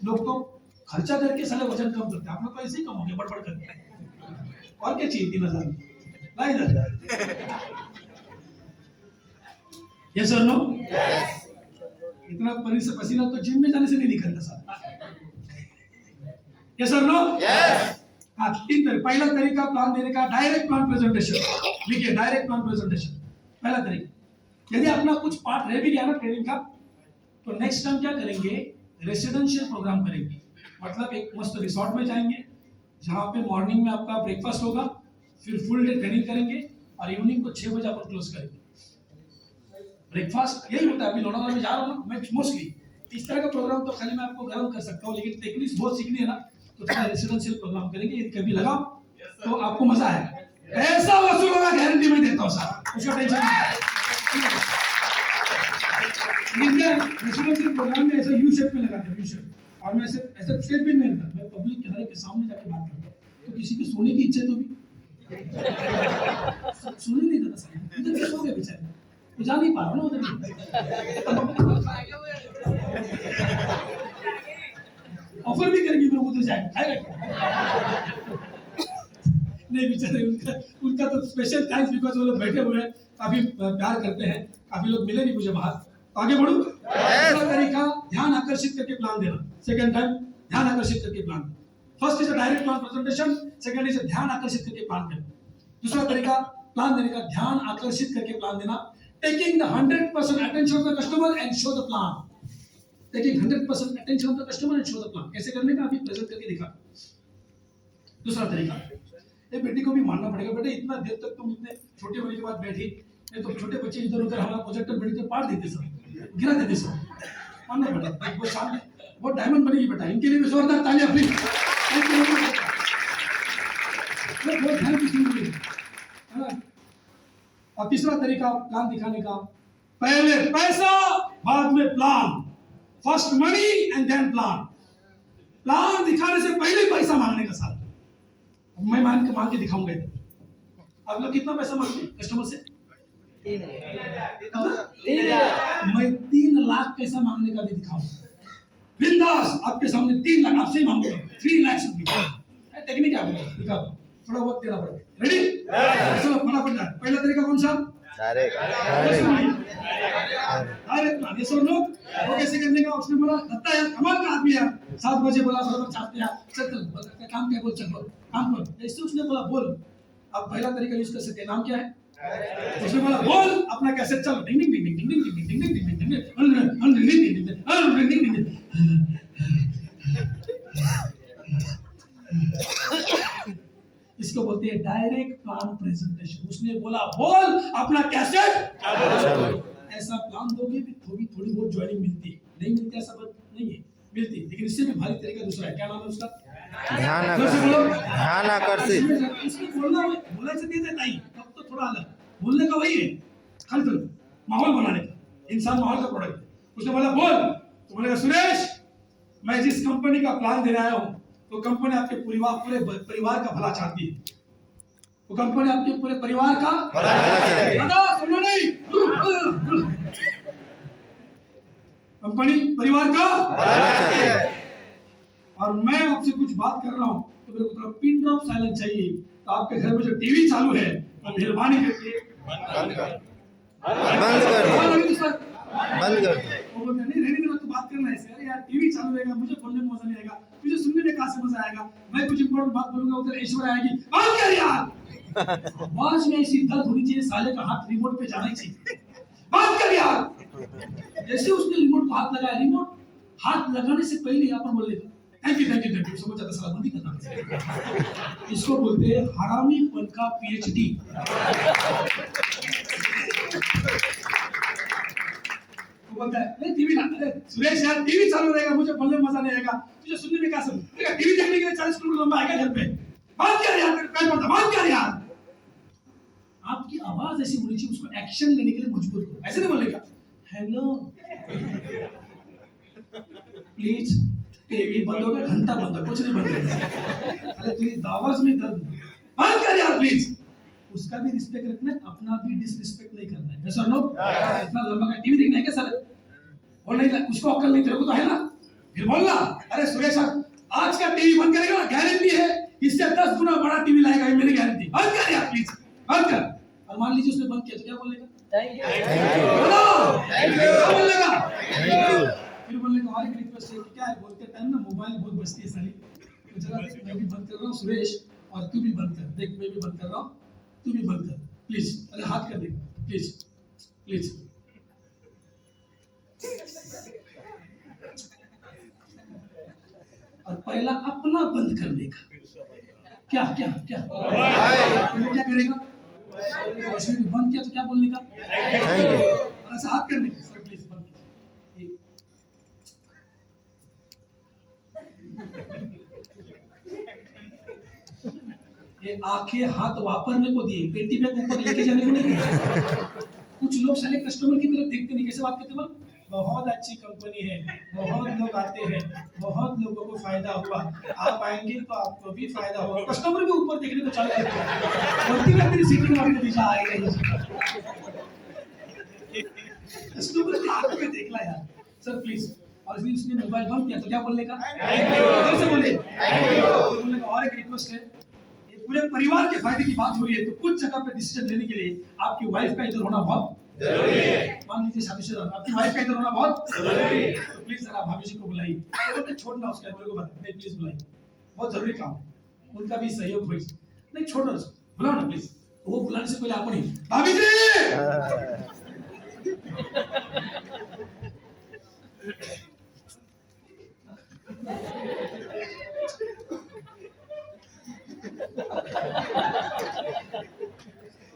लोग तो खर्चा करके साले वजन कम करते हैं, आप लोग तो ऐसे ही कम हो गए बड़बड़ करके। और क्या चाहिए 3,000 ला इधर। यस और नो? इतना पसीना तो जिम में जाने से नहीं निकलता साहब। यस और नो? हाँ, 3 तरीके। पहला तरीका प्लान देने का, डायरेक्ट प्लान प्रेजेंटेशन। लिखिए, डायरेक्ट प्लान प्रेजेंटेशन पहला तरीका। यदि अपना कुछ पार्ट रह भी गया ना ट्रेनिंग का, तो नेक्स्ट टाइम क्या करेंगे? रेसिडेंशियल प्रोग्राम करेंगे। मतलब एक मस्त रिसोर्ट में जाएंगे, जहाँ पे मॉर्निंग में आपका ब्रेकफास्ट होगा, फिर फुल डे ट्रेनिंग करेंगे, और इवनिंग को 6 बजे अपन क्लोज करेंगे। ब्रेकफास्ट यही होता है। अभी लोनावाला में जा रहा हूँ ना मैं, मोस्टली इस तरह का प्रोग्राम तो खाली मैं आपको गर्म कर सकता हूँ, लेकिन टेक्निक्स बहुत सीखनी है ना, तो थोड़ा रेसिडेंशियल प्रोग्राम करेंगे। यदि कभी लगा तो आपको मजा आएगा। पैसा वसूल होगा, गारंटी मैं देता हूँ साहब, उसका टेंशन नहीं। इंडियन रेसिडेंशियल प्रोग्राम में ऐसा यू शेप में लगाते हैं, यू शेप, और मैं ऐसे ऐसे स्टेज पे नहीं रहता, मैं पब्लिक के हर एक के सामने जाके बात करता हूँ। तो किसी की सोने की इच्छा है तो भी सुने नहीं देता सर, इधर कैसे हो गए बेचारे, तो जा नहीं पा रहा ना उधर। ऑफर भी करेंगे मेरे को, उधर जाएगा, खाएगा क्या? नहीं बेचारे, उनका उनका तो स्पेशल थैंक्स, बिकॉज वो लोग बैठे हुए हैं, काफी प्यार करते हैं, काफी लोग मिले नहीं मुझे बाहर। तो आगे बढ़ूं। दूसरा तरीका ध्यान आकर्षित करके प्लान देना, सेकंड टाइम ध्यान आकर्षित करके प्लान देना। First is a direct plan presentation, second is ध्यान आकर्षित करके प्लान देना। दूसरा तरीका प्लान देने का, ध्यान आकर्षित करके प्लान देना, taking the 100% attention of the customer and show the plan. Taking 100% attention of the customer and show the plan, कैसे करने का अभी प्रेजेंट करके दिखा। दूसरा तरीका, ये बेटी को भी मानना पड़ेगा, बेटे इतना देर तक तुम इतने छोटे होने के बाद बैठी, नहीं तो छोटे बच्चे इधर उधर हमारा प्रोजेक्टर बेटी तो पार देते सब, गिरा देते सब, मानना पड़ेगा। वो सामने वो डायमंड बनेगी बेटा, इनके लिए भी जोरदार तालियां प्लीज। बहुत ध्यान की सुन रही है। और तीसरा तरीका प्लान दिखाने का, पहले पैसा बाद में plan, first money and then plan. Plan दिखाने से पहले पैसा मांगने का साथ, मैं मांग के दिखाऊंगा। आप लोग कितना पैसा मांगते हैं कस्टमर से? 3,000। मैं 3 लाख पैसा मांगने का भी दिखाऊंगा, बिंदास आपके सामने 3 लाख आपसे ही मांगूंगा, 3 लाख रुपए। टेक्निक है आपको दिखा, थोड़ा वक्त देना पड़ेगा। रेडी? चलो फटाफट जाए। पहला तरीका कौन सा? डायरेक्ट अरे ये सब लोग वो कैसे करने का, उसने बोला लगता है कमाल का आदमी है, 7 बजे बोला बराबर चाहते हैं, चल चल काम क्या बोल, चल बोल काम कर, ऐसे उसने बोला बोल। अब पहला तरीका यूज कर सकते हैं, नाम क्या है? उसने बोला बोल अपना कैसे, चल डिंग डिंग डिंग डिंग डिंग डिंग डिंग डिंग डिंग डिंग डिंग डिंग डिंग। इसको बोलते हैं डायरेक्ट प्लान प्रेजेंटेशन। उसने बोला बोल अपना कैसेट, ऐसा प्लान दोगे भी थोड़ी बहुत ज्वाइनिंग मिलती है, नहीं मिलती ऐसा बात नहीं है, मिलती, लेकिन इससे भी भारी तरीका दूसरा है। क्या नाम है उसका? ध्यान आकर्षित। इसको बोलने से नहीं देता ही, तब तो थोड़ा अलग, बोलने का वही है, खाली माहौल बनाने का, इंसान माहौल का प्रोडक्ट है। उसने बोला बोल, तो बोलेगा सुरेश मैं जिस कंपनी का प्लान देने आया हूँ, तो कंपनी आपके पूरे परिवार का भला चाहती है, वो कंपनी आपके पूरे परिवार का सुनो नहीं, कंपनी परिवार का, और मैं आपसे कुछ बात कर रहा हूँ तो मेरे को थोड़ा पिन ड्रॉप साइलेंस चाहिए। तो आपके घर में जो टीवी चालू है तो मेहरबानी करके बंद कर दो। वो बोलते नहीं रहने देना, तो बात करना है सर, यार टीवी चालू रहेगा, मुझे बोलने में मजा नहीं आएगा, मुझे सुनने में कहाँ से मजा आएगा, मैं कुछ इंपॉर्टेंट बात बोलूंगा उधर ऐश्वर्या आएगी, बात कर यार। आवाज में ऐसी दर्द होनी चाहिए, साले का हाथ रिमोट पे जाना चाहिए, बात कर यार। जैसे उसने रिमोट को हाथ लगाया, रिमोट हाथ लगाने से पहले यहाँ पर बोल लेगा थैंक यू समझ जाता, साला बंदी करना। इसको बोलते हैं हरामीपन का PhD। बोलता है नहीं टीवी ना, अरे सुरेश यार टीवी चालू रहेगा, मुझे बोलने में मजा नहीं आएगा, तुझे सुनने में क्या सब, टीवी देखने के लिए 40 किलोमीटर लंबा है घर पे, बात कर यार, पैर पड़ता बात कर यार। आपकी आवाज ऐसी होनी चाहिए, उसको एक्शन लेने के लिए मजबूर करो, ऐसे नहीं बोलेगा हेलो प्लीज, टीवी बंद होगा, घंटा बंद होगा, कुछ नहीं बंद होगा, अरे तेरी आवाज में दर्द, बात कर यार प्लीज। उसका भी रिस्पेक्ट रखना है, अपना भी डिसरिस्पेक्ट नहीं करना है। यस और नो? इतना लंबा का टीवी देखना है क्या सर? और नहीं उसको अक्ल नहीं, तेरे को तो है ना, फिर बोलना अरे सुरेश सर आज का टीवी बंद करेगा ना, गारंटी है इससे 10 गुना बड़ा टीवी लाएगा, ये मेरी गारंटी, बंद कर यार प्लीज, बंद कर। और मान लीजिए उसने बंद किया तो क्या बोलेगा? Thank you. क्या बोलेगा? फिर बोलने का और एक रिक्वेस्ट है कि क्या है, बोलते टाइम ना मोबाइल बहुत बजती है सारी, तो जरा देख मैं भी बंद कर रहा हूँ सुरेश, और तू भी बंद कर, देख मैं भी बंद कर रहा हूँ, तू भी बंद कर प्लीज, अरे हाथ कर दे प्लीज प्लीज। और पहला अपना बंद करने का, क्या क्या क्या वो क्या करेगा, उसने भी बंद किया तो क्या बोलने का, ऐसा हाथ करने का, सर प्लीज बंद कीजिए। ये आंखें हाथ वापरने को दिए, पेटी बैग ऊपर लेके जाने को नहीं दिए। कुछ लोग साले कस्टमर की तरफ देखते नहीं, कैसे बात करते बोल, बहुत अच्छी कंपनी है, बहुत लोग आते हैं, बहुत लोगों को फायदा हुआ, आप आएंगे तो आपको भी फायदा होगा। कस्टमर भी ऊपर देखने को चालू करते हैं, बोलती है तेरी सीटिंग में आपको दिशा आएगा। कस्टमर की आंखों में देखला यार। सर प्लीज, और इसलिए उसने मोबाइल बंद किया तो क्या बोलने का, थैंक यू, कैसे बोले, थैंक यू। बोलने का और एक रिक्वेस्ट है, ये पूरे परिवार के फायदे की बात हो रही है, तो कुछ जगह पे डिसीजन लेने के लिए आपकी वाइफ का इधर होना बहुत जरूरी है। मान लीजिए शादीशुदा आपकी वाइफ का इधर होना बहुत जरूरी है, तो प्लीज जरा भाभी जी को बुलाइए, तो छोड़ना उसके मेरे को बता, नहीं प्लीज बुलाइए, बहुत जरूरी काम है, उनका भी सहयोग हो, नहीं छोड़ना उसको, बुलाओ ना प्लीज। वो बुलाने से पहले आप नहीं, भाभी जी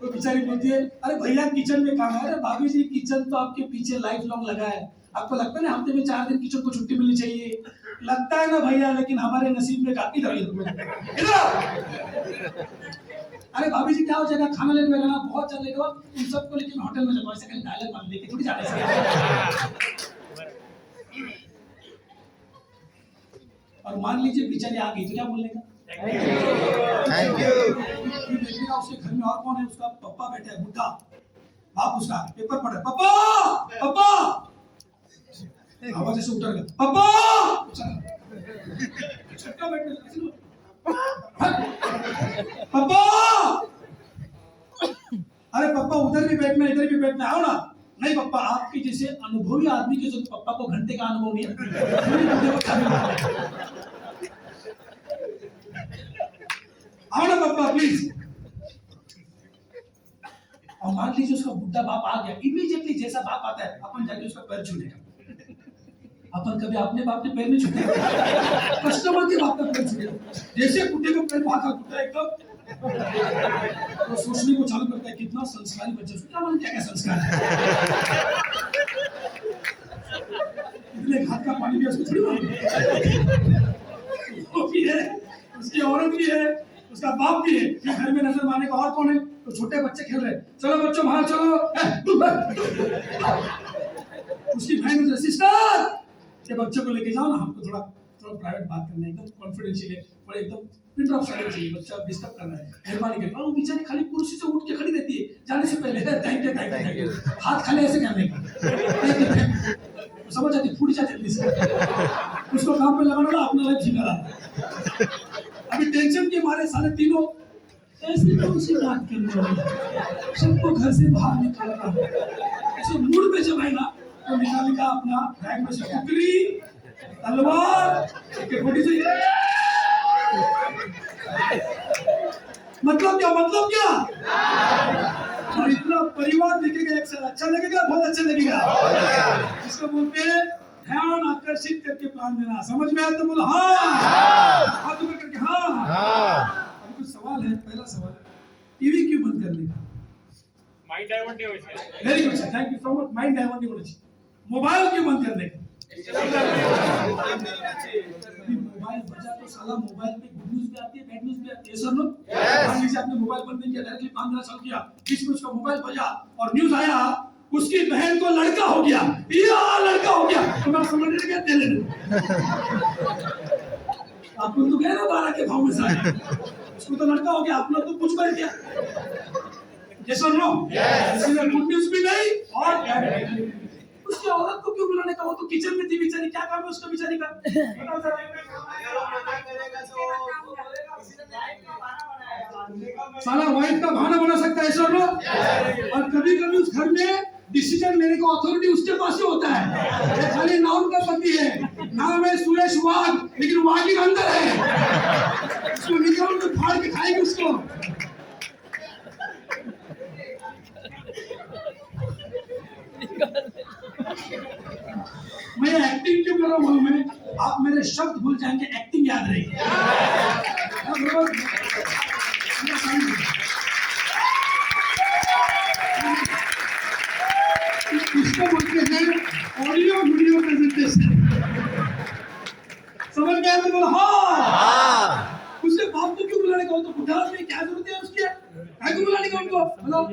तो बेचारी बोलती है, अरे भैया किचन में काम है। अरे भाभी जी किचन तो आपके पीछे लाइफ लॉन्ग लगा है, आपको लगता है ना हफ्ते में 4 दिन किचन को छुट्टी मिलनी चाहिए, लगता है ना भैया, लेकिन हमारे नसीब में काफी अरे भाभी जी क्या हो जाएगा, खाना लेट होगा ना, बहुत ज्यादा लेट होगा, उन सबको लेकिन होटल में जाओ, ऐसे कहीं डायलॉग मार लेके थोड़ी जाते हैं। और मान लीजिए बेचारी आ गई तो क्या बोलने का, थैंक यू। देखिएगा उसके घर में और कौन है, उसका पप्पा बैठा है, बुढ़ा बाप, उसका पेपर पढ़ रहा है, पापा पापा, आवाज ऐसे उतर गया, पापा छक्का बैठने, पापा, अरे पापा उधर भी बैठना इधर भी बैठना, आओ ना। नहीं पापा, आपके जैसे अनुभवी आदमी के जो पापा को घंटे का अनुभव नहीं है, आओ ना पापा प्लीज। और मान लीजिए उसका बुढ़ा बाप आ गया, इमीडिएटली जैसा बाप आता है अपन जाके उसका पैर छूलेगा। अपन कभी अपने बाप के पैर नहीं छूते, कस्टमर के बाप का पैर छूलेगा, जैसे कुत्ते को पैर भागा कुत्ता एकदम तो सोचने को चालू करता है, कितना संस्कारी बच्चा, उसको क्या मालूम क्या क्या संस्कार है, इतने घाट का पानी भी उसको थोड़ी मालूम, वो भी है, उसकी औरत भी है, उसका बाप भी है, घर में नजर मारने का और कौन है, तो छोटे बच्चे खेल रहे हैं, चलो बच्चों बाहर चलो, उसकी बहन सिस्टर के बच्चे को लेके जाओ ना, हमको थोड़ा प्राइवेट बात करना है, एकदम कॉन्फिडेंशियल है, थोड़ा एकदम पिन ड्रॉप साइलेंस चाहिए, बच्चा डिस्टर्ब कर रहा है, मेहरबानी करके। और वो बेचारी खाली कुर्सी से उठ के खड़ी रहती है, जाने से पहले thank you thank you thank you, हाथ खाली ऐसे करने का, समझ आती, फूट जाती जल्दी से, उसको काम पे लगाना ना, अपना लाइफ जीना रहा। अभी टेंशन के मारे सारे तीनों ऐसे कौन सी बात करने वाले, सबको घर से बाहर निकालना, ऐसे मूड में जब है ना, तो निकाल का अपना बैग में से कुकरी, तलवार, के फोटी से, मतलब क्या, और इतना परिवार देखेगा एक साथ, अच्छा लगेगा, बहुत अच्छा लगेगा, इसको बोलते हैं ध्यान आकर्षित करके प्लान देना। समझ में आया तो बोलो हाँ, हाथ ऊपर करके हाँ। अब कुछ सवाल है, पहला सवाल, टीवी क्यों बंद करने का, माइंड डाइवर्ट नहीं होना चाहिए। Very good sir, thank you so much, mind divert नहीं होना चाहिए। मोबाइल क्यों बंद करने का, मोबाइल बजा तो साला मोबाइल पे गुड न्यूज भी आती है, बैड न्यूज भी आती है, सर नो, मान लीजिए आपने मोबाइल बंद नहीं किया, डायरेक्टली काम करना चालू किया, बीच में उसका मोबाइल बजा और न्यूज आया उसकी बहन को लड़का हो गया, तो मैं समझ नहीं गया तेरे आपको तो कह रहा 12 के भाव में से आया, उसको तो लड़का हो गया, अपना तो कुछ कर दिया, यस और नो, इसलिए गुड न्यूज भी नहीं और बैड न्यूज। उसकी औरत को क्यों बुलाने का, वो तो किचन में थी बेचारी, क्या काम है उसका बेचारी का, बताओ सर। साला वाइफ का बहाना बना सकता है सर, और कभी कभी उस घर में डिसीजन लेने का अथॉरिटी उसके पास ही होता है, ये खाली नाम का पति है, नाम है सुरेश वाघ, लेकिन वाघ ही अंदर है, उसको निकाल के फाड़ के खाएंगे उसको। मैं एक्टिंग क्यों कर रहा हूँ, मैं आप मेरे शब्द भूल जाएंगे, एक्टिंग याद रहेगी। इसको बोलते हैं ऑडियो वीडियो प्रेजेंटेशन, समझ गया तो बोला हाँ। उसके बाप को क्यों बुलाने का, तो बुढ़ा में क्या उनको बताओ।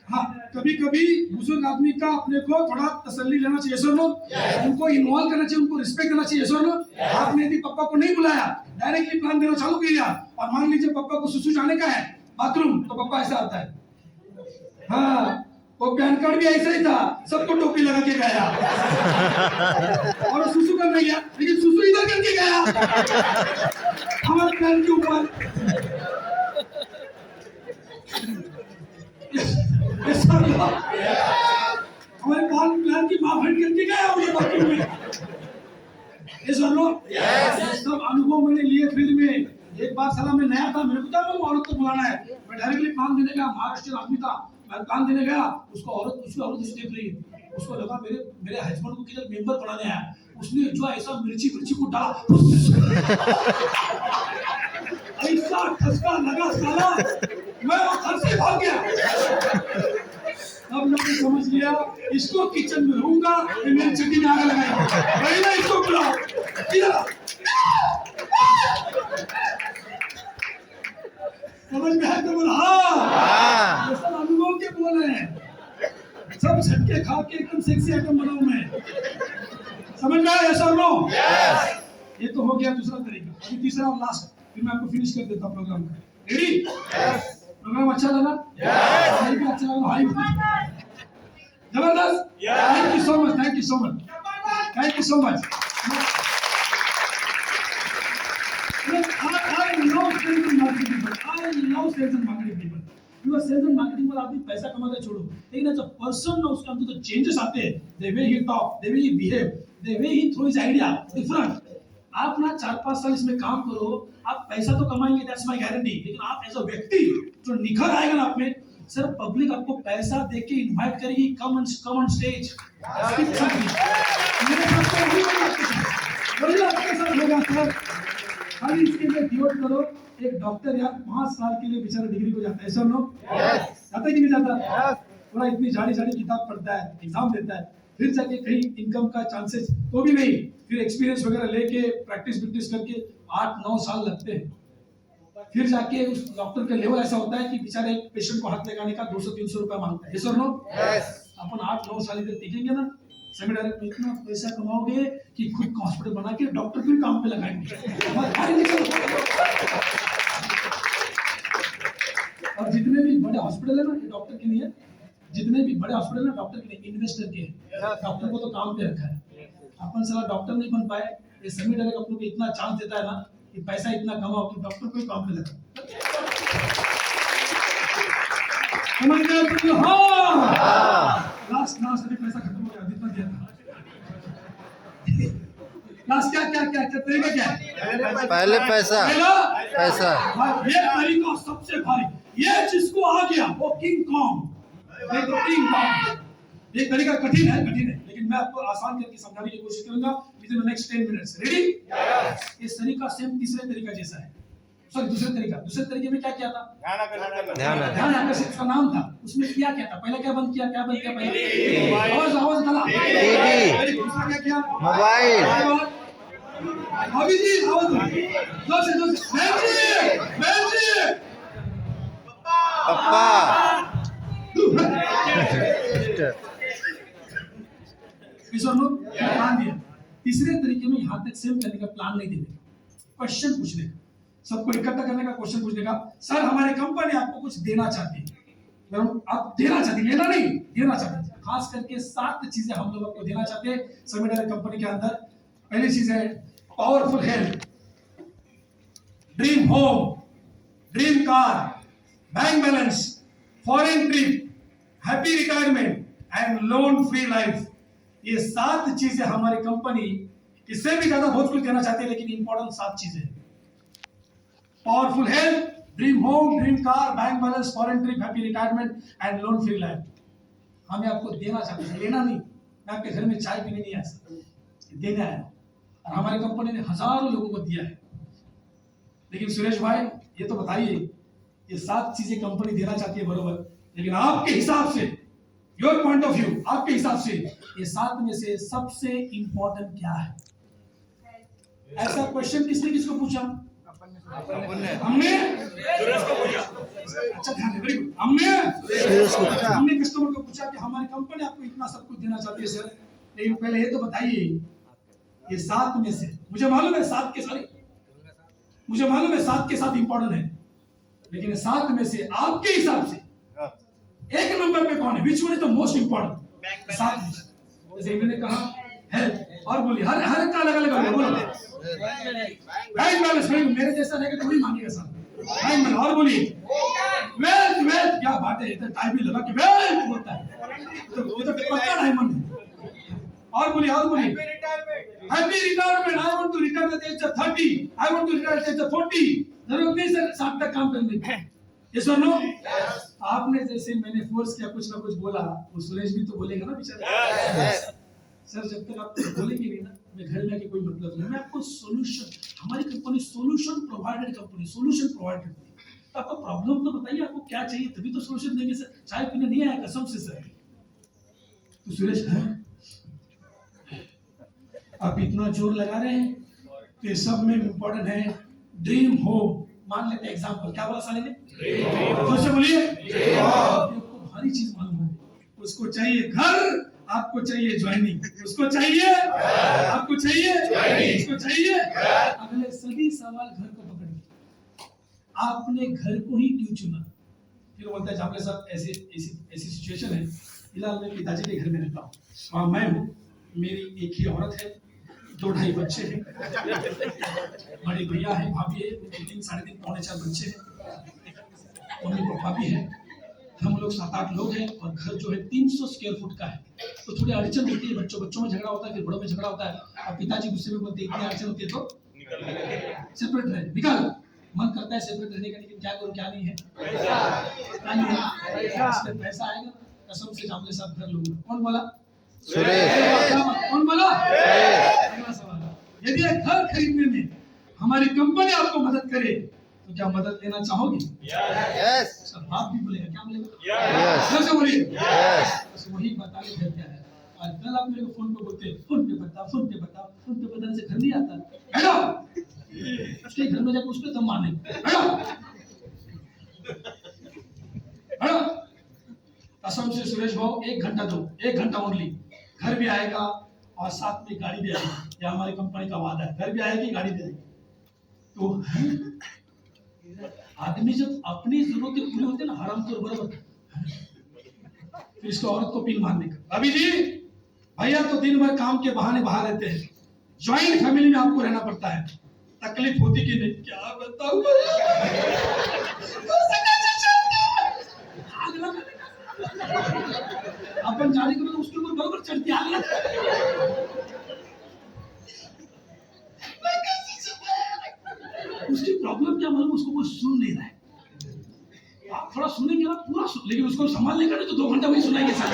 हाँ, कभी कभी बुजुर्ग आदमी का अपने को थोड़ा तसल्ली लेना चाहिए सर नो, उनको इन्वॉल्व करना चाहिए, उनको रिस्पेक्ट देना चाहिए सर नो। आपने यदि पापा को नहीं बुलाया, डायरेक्टली प्लान देना चालू किया और मान लीजिए पापा को सुसु जाने का है बाथरूम, तो पापा ऐसा आता है, हाँ वो पैन कार्ड भी ऐसा ही था, सबको टोपी लगा के गया और सुसु करने गया, लेकिन सुसु इधर करके गया हमारे पैन के ऊपर। हमारे प्लान की माफिट करके गया वो ये बाथरूम में। ये सुन लो, सब अनुभव मैंने लिए फील्ड में। एक बार साला मैं नया था, मेरे को था मैं औरत को बुलाना है, मैं डायरेक्टली प्लान देने गया, महाराष्ट्र आदमी था, मैं प्लान देने गया, उसको औरत उसे देख रही है, उसको लगा मेरे हस्बैंड को किधर मेंबर बनाने आया, उसने जो ऐसा मिर्ची को डाला, ऐसा ठसका लगा साला, मैं वो घर से भाग गया। अब मैंने समझ लिया इसको किचन में रहूंगा, मेरी चड्डी में आग लगाएगा, पहले इसको बुलाओ इधर। समझ में है तो बोला हाँ, ये सब अनुभव के बोल रहे हैं, सब झटके खा के एकदम सेक्सी आइटम बनाऊं मैं। समझ में आया ऐसा नो? ये तो हो गया दूसरा तरीका, अभी तीसरा और लास्ट, फिर मैं आपको फिनिश कर देता हूं प्रोग्राम का। रेडी? प्रोग्राम अच्छा लगा? भाई भी अच्छा लगा भाई? जबरदस्त? Thank you so much, thank you so much, thank you so much. I love sales and marketing people. I love sales and marketing people. Because sales and marketing वाला आदमी पैसा कमाता है छोड़ो, लेकिन as a person ना उसके अंदर तो changes आते हैं, the way he talk, the way he behave, the way he throw his idea, different. आप ना 4-5 साल इसमें काम करो, आप पैसा तो कमाएंगे, that's my guarantee. लेकिन आप as a व्यक्ति जो निखर आएगा ना आप में, सर पब्लिक आपको पैसा दे के इनवाइट करेगी, come on stage. मेरे साथ तो वही आपके साथ होगा सर। खाली इसके लिए डिवोट करो, एक डॉक्टर यार 5 साल के लिए बेचारा डिग्री को जाता है, ऐसा नो? जाता है कि नहीं जाता? पूरा इतनी झाड़ी किताब पढ़ता है, एग्जाम देता है, फिर जाके कहीं इनकम का चांसेस तो भी नहीं, फिर एक्सपीरियंस वगैरह लेके प्रैक्टिस करके 8-9 साल लगते हैं, फिर जाके उस डॉक्टर का लेवल ऐसा होता है कि बेचारा एक पेशेंट को हाथ लगाने का 200-300 रुपया मांगता है, ऐसा नो? अपन 8-9 साल इधर टिकेंगे ना, सेमी डायरेक्ट में इतना पैसा कमाओगे कि खुद का हॉस्पिटल बना के डॉक्टर भी काम पे लगाएंगे। और जितने भी बड़े हॉस्पिटल है ना, ये डॉक्टर के लिए, जितने भी बड़े हॉस्पिटल है डॉक्टर के लिए, इन्वेस्टर के, डॉक्टर को तो काम पे रखा है। अपन साला डॉक्टर नहीं बन पाए, ये सेमी डायरेक्ट अपनों को इतना चांस देता है ना कि पैसा इतना कमाओ कि डॉक्टर को ही काम पे लगा। समझ गए? हाँ, लास्ट अभी पैसा खत्म हो गया, जितना दिया था। लास्ट क्या तरीका क्या है? पहले पैसा ये तरीका सबसे भारी, ये जिसको आ गया वो किंग कॉन्ग, ये तरीका कठिन है, लेकिन मैं आपको आसान करके समझाने की कोशिश करूंगा with in next 10 minutes. Ready? ये तरीका सेम तीसरे तरीका जैसा है, सॉरी दूसरे तरीके में क्या किया था? ध्यान आकर्षित, उसका नाम था, उसमें क्या था? पहले क्या बंद किया पहले? आवाज डाला। दूसरा क्या किया? मोबाइल। अभी जी आवाज जोर से बेंची पापा। प्लान दिया। तीसरे तरीके में यहाँ तक सेम करने का प्लान नहीं देने का, क्वेश्चन पूछने का, सबको इकट्ठा करने का, क्वेश्चन पूछने का। सर हमारी कंपनी आपको कुछ देना चाहती है, आप देना चाहती, लेना नहीं, देना चाहते। खास करके 7 चीजें हम लोग आपको देना चाहते हैं सेमी डायरेक्ट कंपनी के अंदर। पहली चीज है powerful health, dream home, dream car, bank balance, foreign trip, happy retirement and loan free life. ये 7 चीजें हमारी कंपनी, इससे भी ज्यादा बहुत कुछ देना चाहती है, लेकिन इंपॉर्टेंट 7 चीजें। Powerful health, dream home, dream car, bank balance, foreign trip, happy retirement and loan free life. हमें आपको देना चाहते हैं, लेना नहीं। मैं आपके घर में चाय पीने नहीं आया, देने आया। और हमारी कंपनी ने हजारों लोगों को दिया है। लेकिन सुरेश भाई ये तो बताइए, ये 7 चीजें कंपनी देना चाहती है बरोबर, लेकिन आपके हिसाब से, योर पॉइंट ऑफ व्यू, आपके हिसाब से ये 7 में से सबसे इंपॉर्टेंट क्या है? ऐसा क्वेश्चन किसने किसको पूछा? हमने अच्छा ध्यान वेरी गुड हमने कस्टमर को पूछा कि हमारी कंपनी आपको इतना सब कुछ देना चाहती है सर, लेकिन पहले ये तो बताइए ये 7 में से मुझे मालूम है 7 के साथ मुझे मालूम है 7 के साथ इंपॉर्टेंट है, लेकिन 7 में से आपके हिसाब से एक नंबर पे कौन है? Which one is the most important? 7 में से जैसे मैंने कहा हेल्थ और बोलिए हर का अलग अलग बोलो बैंक बैलेंस मेरे जैसा रहेगा तो नहीं मांगेगा सर बैंक बैलेंस और बोलिए वेल्थ वेल्थ क्या बात है इतना टाइम भी लगा कि वेल्थ बोलता है तो पक्का डायमंड है और बोलिए happy retirement I want to retire at age 30 I want to retire at age 40 जरूरत नहीं सर 60 तक काम करने की यस और नो आपने जैसे मैंने फोर्स किया कुछ ना कुछ बोला वो सुरेश भी तो बोलेगा ना बेचारा सर जब तक आप बोलेंगे नहीं ना मैं घर में आके कोई मतलब नहीं मैं आपको सॉल्यूशन हमारी company solution provided company solution provide करती है तो आपका प्रॉब्लम तो बताइए आपको क्या चाहिए तभी तो सॉल्यूशन देंगे सर चाय पीने नहीं आया कसम से सर तो सुरेश है आप इतना जोर लगा रहे हैं तो ये सब में इंपॉर्टेंट है ड्रीम होम मान लेते हैं एग्जांपल क्या बोला साले ने जोर से बोलिए आपको भारी चीज मालूम है उसको चाहिए घर आपको चाहिए ज्वाइनिंग उसको चाहिए आपको चाहिए उसको चाहिए अगले सभी सवाल घर को पकड़िए आपने घर को ही क्यों चुना फिर बोलता है जामले साहब ऐसी सिचुएशन है फिलहाल मैं पिताजी के घर में रहता हूँ और मैं हूँ मेरी एक ही औरत है 2-2.5 बच्चे हैं बड़े भैया है भाभी है 3 साढ़े 3 पौने 4 बच्चे हैं मम्मी पापा भी है हम लोग 7-8 लोग हैं और घर जो है 300 स्क्वायर फुट का है तो थोड़ी अड़चन होती है बच्चों में झगड़ा होता है फिर बड़ों में झगड़ा होता है और पिताजी गुस्से में बोलते इतनी अड़चन होती है तो सेपरेट रहे निकाल मन करता है सेपरेट रहने का लेकिन क्या करूं क्या नहीं है पैसा आएगा कसम से जामले साहब घर लूंगा कौन बोला कौन बोला अगला सवाल यदि घर खरीदने में हमारी कंपनी आपको मदद करे तो क्या मदद लेना चाहोगे यस बाप भी बोलेगा क्या बोलेगा कैसे बोलिए बस वही बताने घर क्या है और कल आप मेरे को फोन पे बोलते फोन पे बताने से घर नहीं आता हेलो उसके घर में जाकर उसको दम मारने हेलो हेलो कसम से सुरेश भाव 1 घंटा दो 1 घंटा ओनली घर भी आएगा और साथ में गाड़ी भी आएगी या हमारी कंपनी का वादा है घर भी आएगी गाड़ी भी आएगी तो आदमी जब अपनी जरूरतें पूरी होती है ना हरामखोर बराबर फिर इसको औरत को पिन मारने का अभी जी भैया तो दिन भर काम के बहाने बाहर रहते हैं ज्वाइंट फैमिली में आपको रहना पड़ता है तकलीफ होती कि नहीं क्या बताऊं अपन जाने के बाद उसके ऊपर बराबर चढ़ती आग उसकी प्रॉब्लम क्या मालूम उसको कोई सुन नहीं रहा है आप थोड़ा सुनेंगे ना पूरा सुन लेकिन उसको संभाल लेगा नहीं तो 2 घंटा वही सुनाएंगे साथ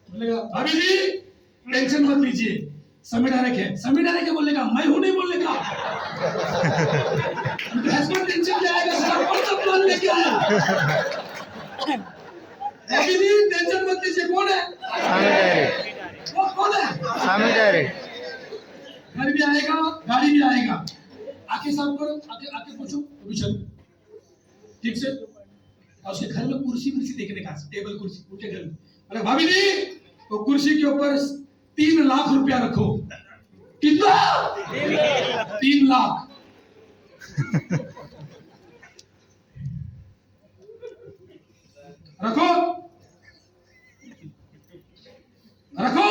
बोलेगा भाभी जी टेंशन मत लीजिए समी डायरेक्ट है बोलेगा मैं हूं नहीं बोलने का हस्बैंड टेंशन क्या आएगा सर कौन सा प्लान लेके आया भाभी जी टेंशन मत लीजिए कौन है वो कौन है सामी डायरेक्ट घर भी आएगा गाड़ी भी आएगा आके साफ करो आके पूछो तो भी चलो ठीक से और उसके घर में कुर्सी देखने का टेबल कुर्सी उनके घर में अरे भाभी जी तो कुर्सी के ऊपर 3 लाख रुपया रखो कितना 3 लाख रखो रखो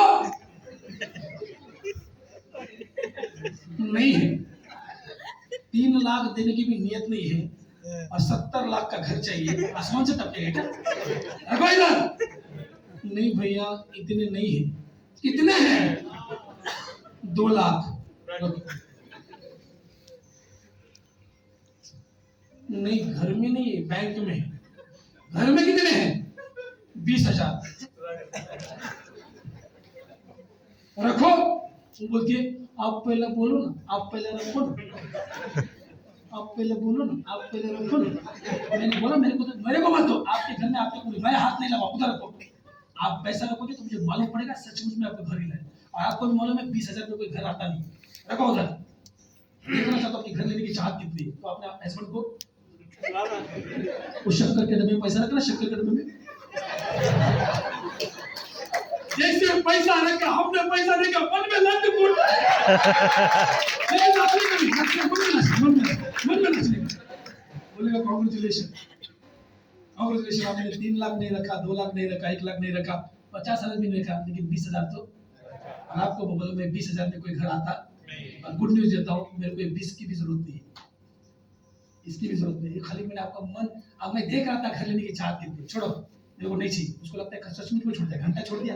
नहीं है 3 लाख देने की भी नियत नहीं है और 70 लाख का घर चाहिए आसमान से टपकेगा क्या रखो इधर नहीं भैया इतने नहीं है कितने हैं 2 लाख नहीं घर में नहीं है बैंक में है घर में कितने हैं 20,000 रखो वो बोलती है आप पहले बोलो ना आप पहले रखो ना आप पहले बोलो ना आप पहले रखो ना मैंने बोला मेरे को मत दो आपके घर में आपके पूरी मैं हाथ नहीं लगा उधर रखो आप पैसा रखोगे तो मुझे मालूम पड़ेगा सचमुच में आपको घर ही लाए और आपको भी मालूम है 20,000 में कोई घर आता नहीं रखो उधर देखा तो आपके घर लेने की चाहत कितनी है, तो आपने हस्बैंड को उस शक्कर के डब्बे में पैसा रखना, शक्कर के डब्बे में जैसे पैसा रखा, हमने पैसा देखा, मन में लग फूट मन में नचने बोलेगा कांग्रेचुलेशन कांग्रेचुलेशन, आपने 3 लाख नहीं रखा, 2 लाख नहीं रखा, 1 लाख नहीं रखा, 50,000 भी नहीं रखा, लेकिन 20,000 तो। और आपको बोलो मैं 20,000 में कोई घर आता, और गुड न्यूज देता हूँ, मेरे को 20 की भी जरूरत नहीं है, इसकी भी जरूरत नहीं है, खाली मैंने आपका मन, अब मैं देख रहा था घर लेने की चाहत थी, छोड़ो मेरे को नहीं चाहिए, उसको लगता है सचमुच में छोड़ दिया, घंटा छोड़ दिया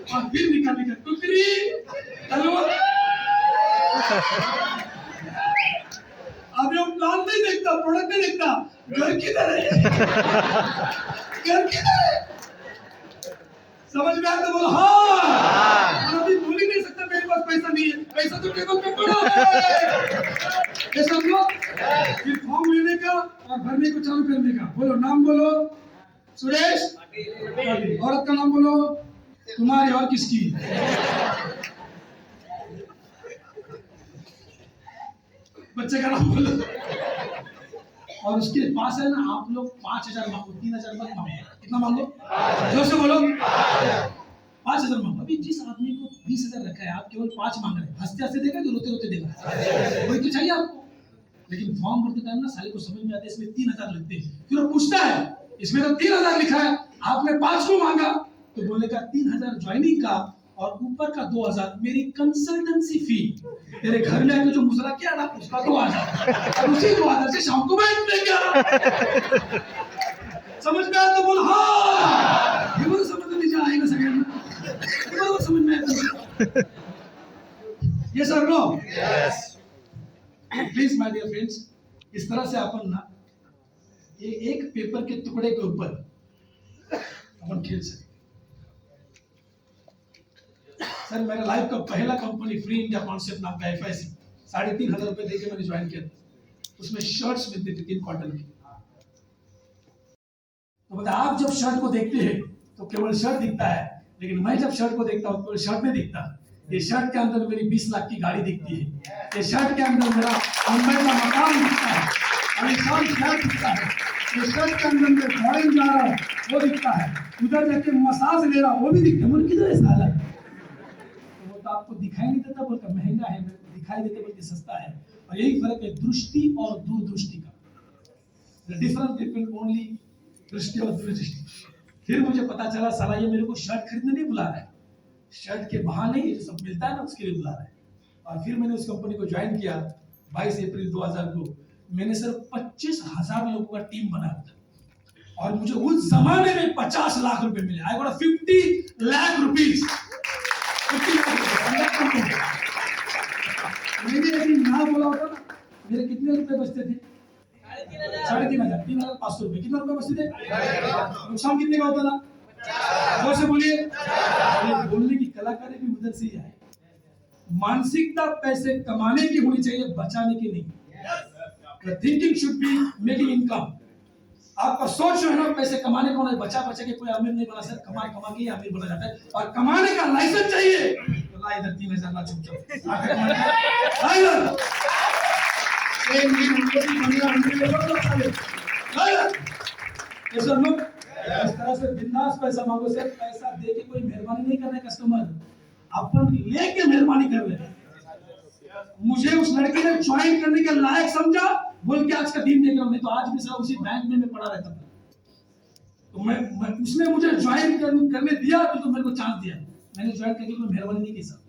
और फिर निकाल टुकड़ी तलवार। अब ये प्लान नहीं देखता, प्रोडक्ट नहीं देखता, घर किधर है, घर किधर है, समझ में आता बोलो हाँ, और अभी बोल ही नहीं सकता मेरे पास पैसा नहीं है, पैसा तो टेबल पे पड़ा है, ये समझो। फिर फॉर्म लेने का और भरने को चालू करने का, बोलो नाम बोलो, सुरेश, औरत का नाम बोलो, तुम्हारी और किसकी, बच्चे का नाम बोलो, और उसके पास है ना आप लोग 5,000 मांगो, 3,000 मत मांगो, कितना मांगो, जोर से बोलो 5,000 मांगो। अभी जिस आदमी को 20,000 रखा है, आप केवल 5 मांग रहे हैं, हंसते हंसते देगा कि रोते रोते देगा, वही तो चाहिए आपको। लेकिन फॉर्म भरते टाइम ना साले को समझ में आता है इसमें 3,000 लगते हैं, फिर वो पूछता है इसमें तो 3,000 लिखा है, आपने 5 को मांगा, तो बोलेगा 3,000 ज्वाइनिंग का और ऊपर का 2,000 मेरी कंसल्टेंसी फी, तेरे घर में आके जो मुजरा किया ना उसका 2,000, और उसी 2,000 से शाम को बैठ लेगा। समझ में आया तो बोल हाँ, ये बोल समझ में नहीं आएगा सगळ्यांना, ये बोल समझ में आया। ये sir no yes please my dear friends, इस तरह से अपन ना एक पेपर के टुकड़े के ऊपर अपन खेल सकते। सर मेरा लाइफ का पहला कंपनी फ्री इंडिया कॉन्सेप्ट नाम का FIC 3,500 रुपए देके मैंने ज्वाइन किया था, उसमें शर्ट्स मिलती थी 3 कॉटन की। तो बता आप जब शर्ट को देखते हैं तो केवल शर्ट दिखता है, लेकिन मैं जब शर्ट को देखता हूँ तो शर्ट नहीं दिखता, ये शर्ट के अंदर मेरी 20 लाख की गाड़ी दिखती है, ये शर्ट के अंदर मेरा मुंबई का मकान दिखता है, अलीशान शहर दिखता है, ये शर्ट के अंदर मैं फॉरेन जा रहा हूँ वो दिखता है, उधर जाके मसाज ले रहा हूँ वो भी दिखता है, मुझे किधर है साला, वो तो आपको दिखाई नहीं देता बोलकर महंगा है, दिखाई देते बोलकर सस्ता है। और यही फर्क है दृष्टि और दूरदृष्टि का, डिफरेंस बिटवीन ओनली दृष्टि और दूरदृष्टि। फिर मुझे पता चला साला ये मेरे को शर्ट खरीदने नहीं बुला रहा है, शर्ट के बहाने ये जो सब मिलता है ना उसके लिए बुला रहा है। और फिर मैंने उस कंपनी को ज्वाइन किया 22 अप्रैल 2000 को, मैंने सिर्फ 25,000 लोगों का टीम बनाया था, और मुझे उस जमाने में 50 लाख रुपए मिले, आई गॉट 50 लाख रुपीस। मैंने यदि ना बोला होता ना, मेरे कितने रुपए बचते थे, 3,500, 3,500 रुपए, कितना रुपए बचते थे, नुकसान कितने का होता था, जोर से बोलिए। बोलने की कलाकारी भी उधर से ही है, मानसिकता पैसे कमाने की होनी चाहिए, बचाने की नहीं। Thinking should be making income, आपका सोच जो है ना पैसे कमाने का, बचा बचा के कोई अमीर नहीं बना सकता, कमा कमा के अमीर बना जाता है। और कमाने का लाइसेंस चाहिए तो ला इधर 3,000 ला चुप इस तरह से बिंदास पैसा मांगो, सिर्फ पैसा दे के कोई मेहरबानी नहीं कर रहे कस्टमर, अपन लेके मेहरबानी कर रहे हैं। मुझे उस लड़की ने ज्वाइन करने के लायक समझा बोल के आज का दिन देख रहा हूं, नहीं तो आज भी सर उसी बैंक में मैं पड़ा रहता था। तो मैं उसने मुझे ज्वाइन करने दिया तो मेरे को चांस दिया, मैंने ज्वाइन करके कोई मेहरबानी नहीं की सर।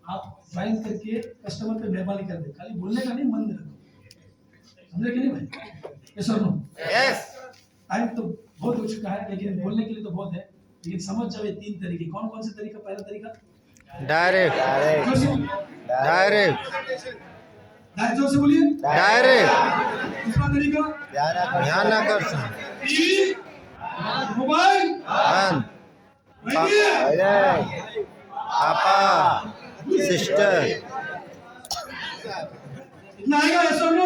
आप ज्वाइन करके कस्टमर पे मेहरबानी कर दे, खाली बोलने का नहीं, मन में रखो, समझे कि नहीं भाई? यस और नो? यस टाइम तो बहुत हो चुका है, लेकिन बोलने के लिए तो बहुत है, लेकिन समझ जाओ ये 3 तरीके। कौन कौन से तरीका? पहला तरीका डायरेक्ट डायरेक्ट जोर से बोलिए, डायरेक्ट दूसरा तरीका ध्यान आकर्षण मोबाइल बंद बैठिए, पापा सिस्टर इतना आएगा यस और नो?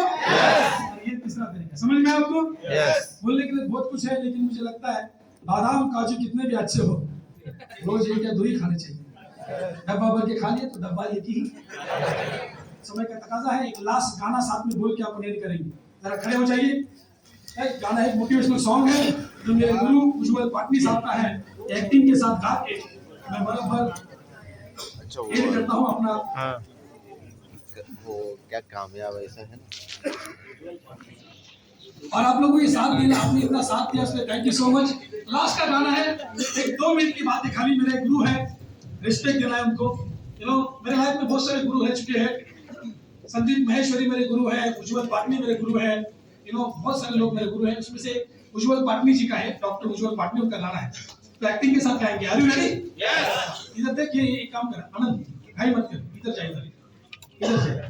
ये तीसरा तरीका, समझ में आपको? यस बोलने के लिए बहुत कुछ है, लेकिन मुझे लगता है बादाम काजू कितने भी अच्छे हो, रोज 1 या 2 ही खाने चाहिए। डब्बा भर के खा लिए तो डब्बा लेती ही समय का तकाजा है। एक लास्ट गाना साथ में बोल के आप एंड करेंगे, जरा खड़े हो जाइए। एक गाना एक मोटिवेशनल सॉन्ग है जो मेरे गुरु उज्जवल पाटनी साहब का है, एक्टिंग के साथ गा के मैं बराबर एंड करता हूँ अपना। हाँ वो क्या कामयाब ऐसा है ना। और आप लोगों को ये साथ दिया, आपने इतना साथ दिया उसके thank you so much. Last का गाना है, एक 2 मिनट की बात है खाली। मेरे गुरु है, रिस्पेक्ट देना है उनको। मेरे लाइफ में बहुत सारे गुरु रह चुके हैं। संदीप महेश्वरी मेरे गुरु है, उज्जवल पाटनी मेरे गुरु है, बहुत सारे लोग मेरे गुरु हैं। उसमें से उज्जवल पाटनी जी का है, डॉक्टर उज्जवल पाटनी, उनका गाना है तो एक्टिंग के साथ गाएंगे। Are you ready? यस। इधर देखिए, एक काम कर आनंद, भाई मत कर, इधर जा, इधर जा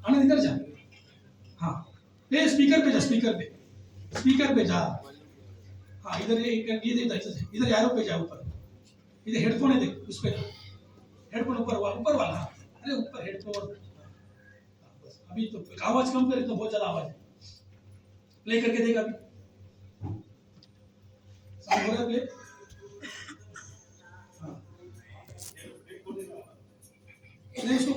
आनंद, इधर जा। हाँ पे स्पीकर पे जा, स्पीकर पे जा। हाँ इधर इधर एरो पे जा, ऊपर इधर हेडफोन है, देख उस पे हेडफोन ऊपर वाला। अरे ऊपर हेडफोन। अभी तो आवाज कम करे तो बहुत ज्यादा आवाज है। प्ले करके देख अभी, साउंड हो रहा है प्ले? हाँ नहीं, इसको